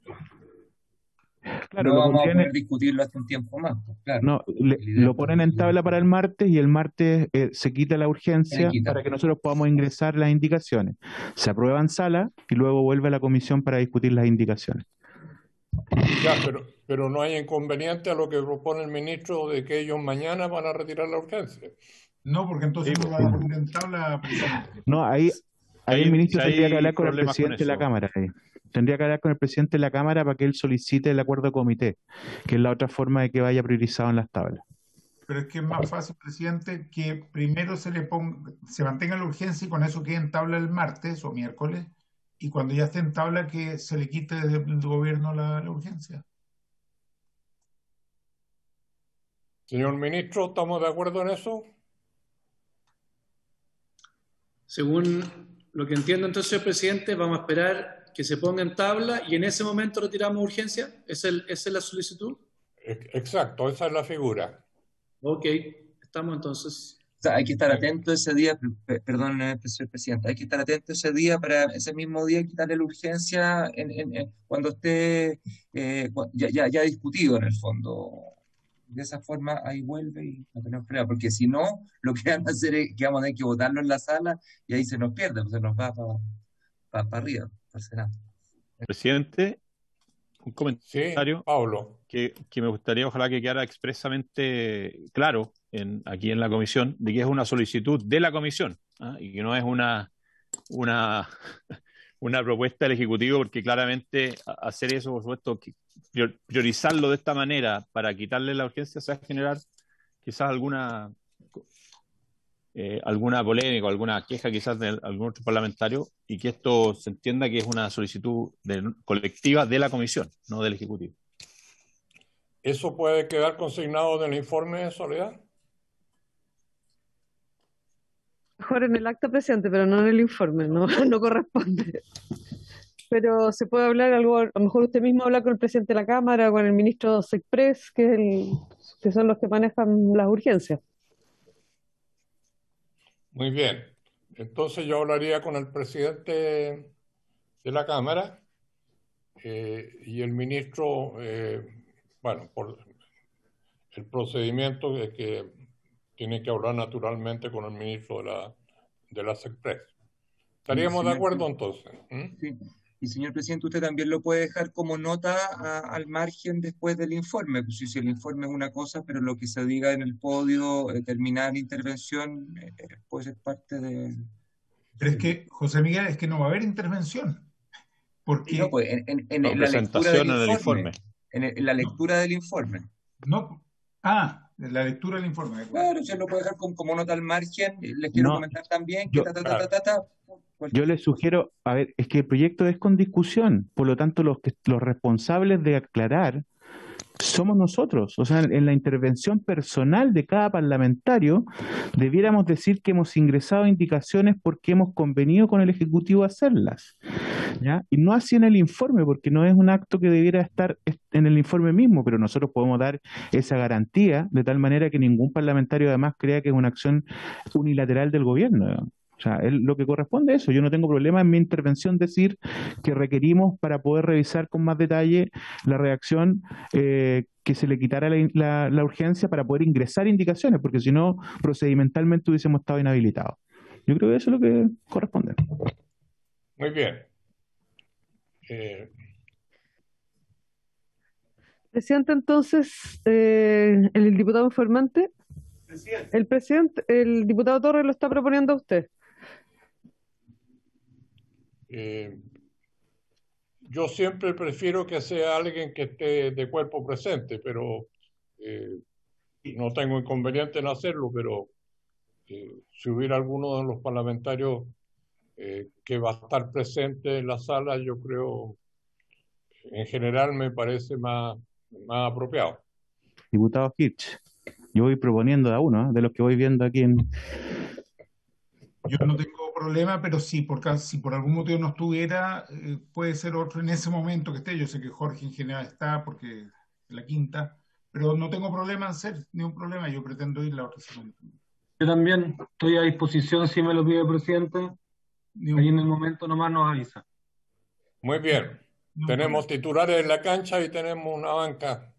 claro, no vamos a poder discutirlo hasta un tiempo más. Pues, claro. No, lo ponen en tabla para el martes y el martes se quita la urgencia para que nosotros podamos ingresar las indicaciones. Se aprueba en sala y luego vuelve a la comisión para discutir las indicaciones. Ya, pero no hay inconveniente a lo que propone el ministro de que ellos mañana van a retirar la urgencia. No, porque entonces no van a poner en tabla, presidente. No, ahí el ministro tendría que hablar con el presidente de la Cámara. Tendría que hablar con el presidente de la Cámara para que él solicite el acuerdo de comité, que es la otra forma de que vaya priorizado en las tablas. Pero es que es más fácil, presidente, que primero se mantenga la urgencia y con eso quede en tabla el martes o miércoles, y cuando ya esté en tabla que se le quite del gobierno la urgencia. Señor ministro, ¿estamos de acuerdo en eso? Según lo que entiendo entonces, señor presidente, vamos a esperar que se ponga en tabla y en ese momento retiramos urgencia. ¿Esa es la solicitud? Exacto, esa es la figura. Ok, estamos entonces. O sea, hay que estar atento ese día, perdón, señor presidente, hay que estar atento ese día para ese mismo día quitarle la urgencia cuando esté ya discutido en el fondo. De esa forma ahí vuelve y no tenemos problema, porque si no, lo que van a hacer es que vamos a tener que votarlo en la sala y ahí se nos pierde, pues se nos va para arriba, para el Senado. Presidente, un comentario, sí, Pablo, que me gustaría ojalá que quedara expresamente claro aquí en la comisión, de que es una solicitud de la comisión, y que no es una propuesta del Ejecutivo, porque claramente hacer eso, por supuesto, priorizarlo de esta manera para quitarle la urgencia, se va a generar quizás alguna polémica, alguna queja quizás de algún otro parlamentario, y que esto se entienda que es una solicitud colectiva de la comisión, no del Ejecutivo. ¿Eso puede quedar consignado en el informe de Soledad? Mejor en el acta, presidente, pero no en el informe, no corresponde. pero se puede hablar algo, a lo mejor usted mismo habla con el presidente de la Cámara, con el ministro Sexpress, que son los que manejan las urgencias. Muy bien. Entonces yo hablaría con el presidente de la Cámara y el ministro, bueno, por el procedimiento es que tiene que hablar naturalmente con el ministro de la Sexpress. ¿Estaríamos de acuerdo entonces? Sí. Y señor presidente, usted también lo puede dejar como nota al margen después del informe. Pues si el informe es una cosa, pero lo que se diga en el podio, terminar la intervención, puede ser parte de... Pero es que, José Miguel, es que no va a haber intervención. Porque no, pues, en la lectura del informe. En la lectura del informe. No, en la lectura del informe. Claro, yo lo puedo dejar como nota al margen. Les quiero comentar también que yo les sugiero, a ver, es que el proyecto es con discusión, por lo tanto los responsables de aclarar somos nosotros. O sea, en la intervención personal de cada parlamentario debiéramos decir que hemos ingresado indicaciones porque hemos convenido con el Ejecutivo hacerlas, ¿ya? Y no así en el informe, porque no es un acto que debiera estar en el informe mismo, pero nosotros podemos dar esa garantía de tal manera que ningún parlamentario además crea que es una acción unilateral del gobierno, ¿no? O sea, lo que corresponde a eso. Yo no tengo problema en mi intervención decir que requerimos para poder revisar con más detalle la redacción que se le quitara la urgencia para poder ingresar indicaciones, porque si no, procedimentalmente hubiésemos estado inhabilitados. Yo creo que eso es lo que corresponde. Muy bien. Presidente, entonces, el diputado informante, el diputado Torres lo está proponiendo a usted. Yo siempre prefiero que sea alguien que esté de cuerpo presente, pero no tengo inconveniente en hacerlo, pero si hubiera alguno de los parlamentarios que va a estar presente en la sala, yo creo, en general me parece más apropiado. Diputado Hirsch, yo voy proponiendo a uno, de los que voy viendo aquí en... Yo no tengo problema, pero si por algún motivo no estuviera, puede ser otro en ese momento que esté. Yo sé que Jorge en general está porque es la quinta, pero no tengo problema en hacer ningún problema. Yo pretendo ir la otra semana. Yo también estoy a disposición si me lo pide el presidente. Ahí en el momento nomás nos avisa. Muy bien. Tenemos titulares en la cancha y tenemos una banca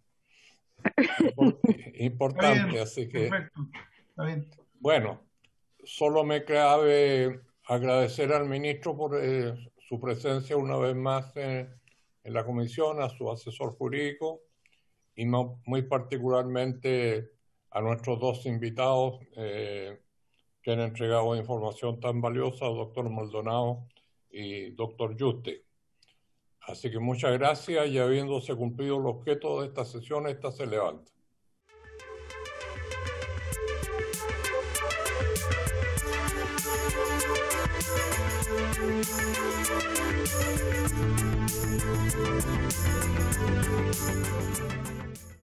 importante, Está bien, así que... Perfecto. Está bien. Bueno. Solo me cabe agradecer al ministro por su presencia una vez más en la comisión, a su asesor jurídico y muy particularmente a nuestros dos invitados que han entregado información tan valiosa, doctor Maldonado y doctor Yuste. Así que muchas gracias y habiéndose cumplido el objeto de esta sesión, esta se levanta.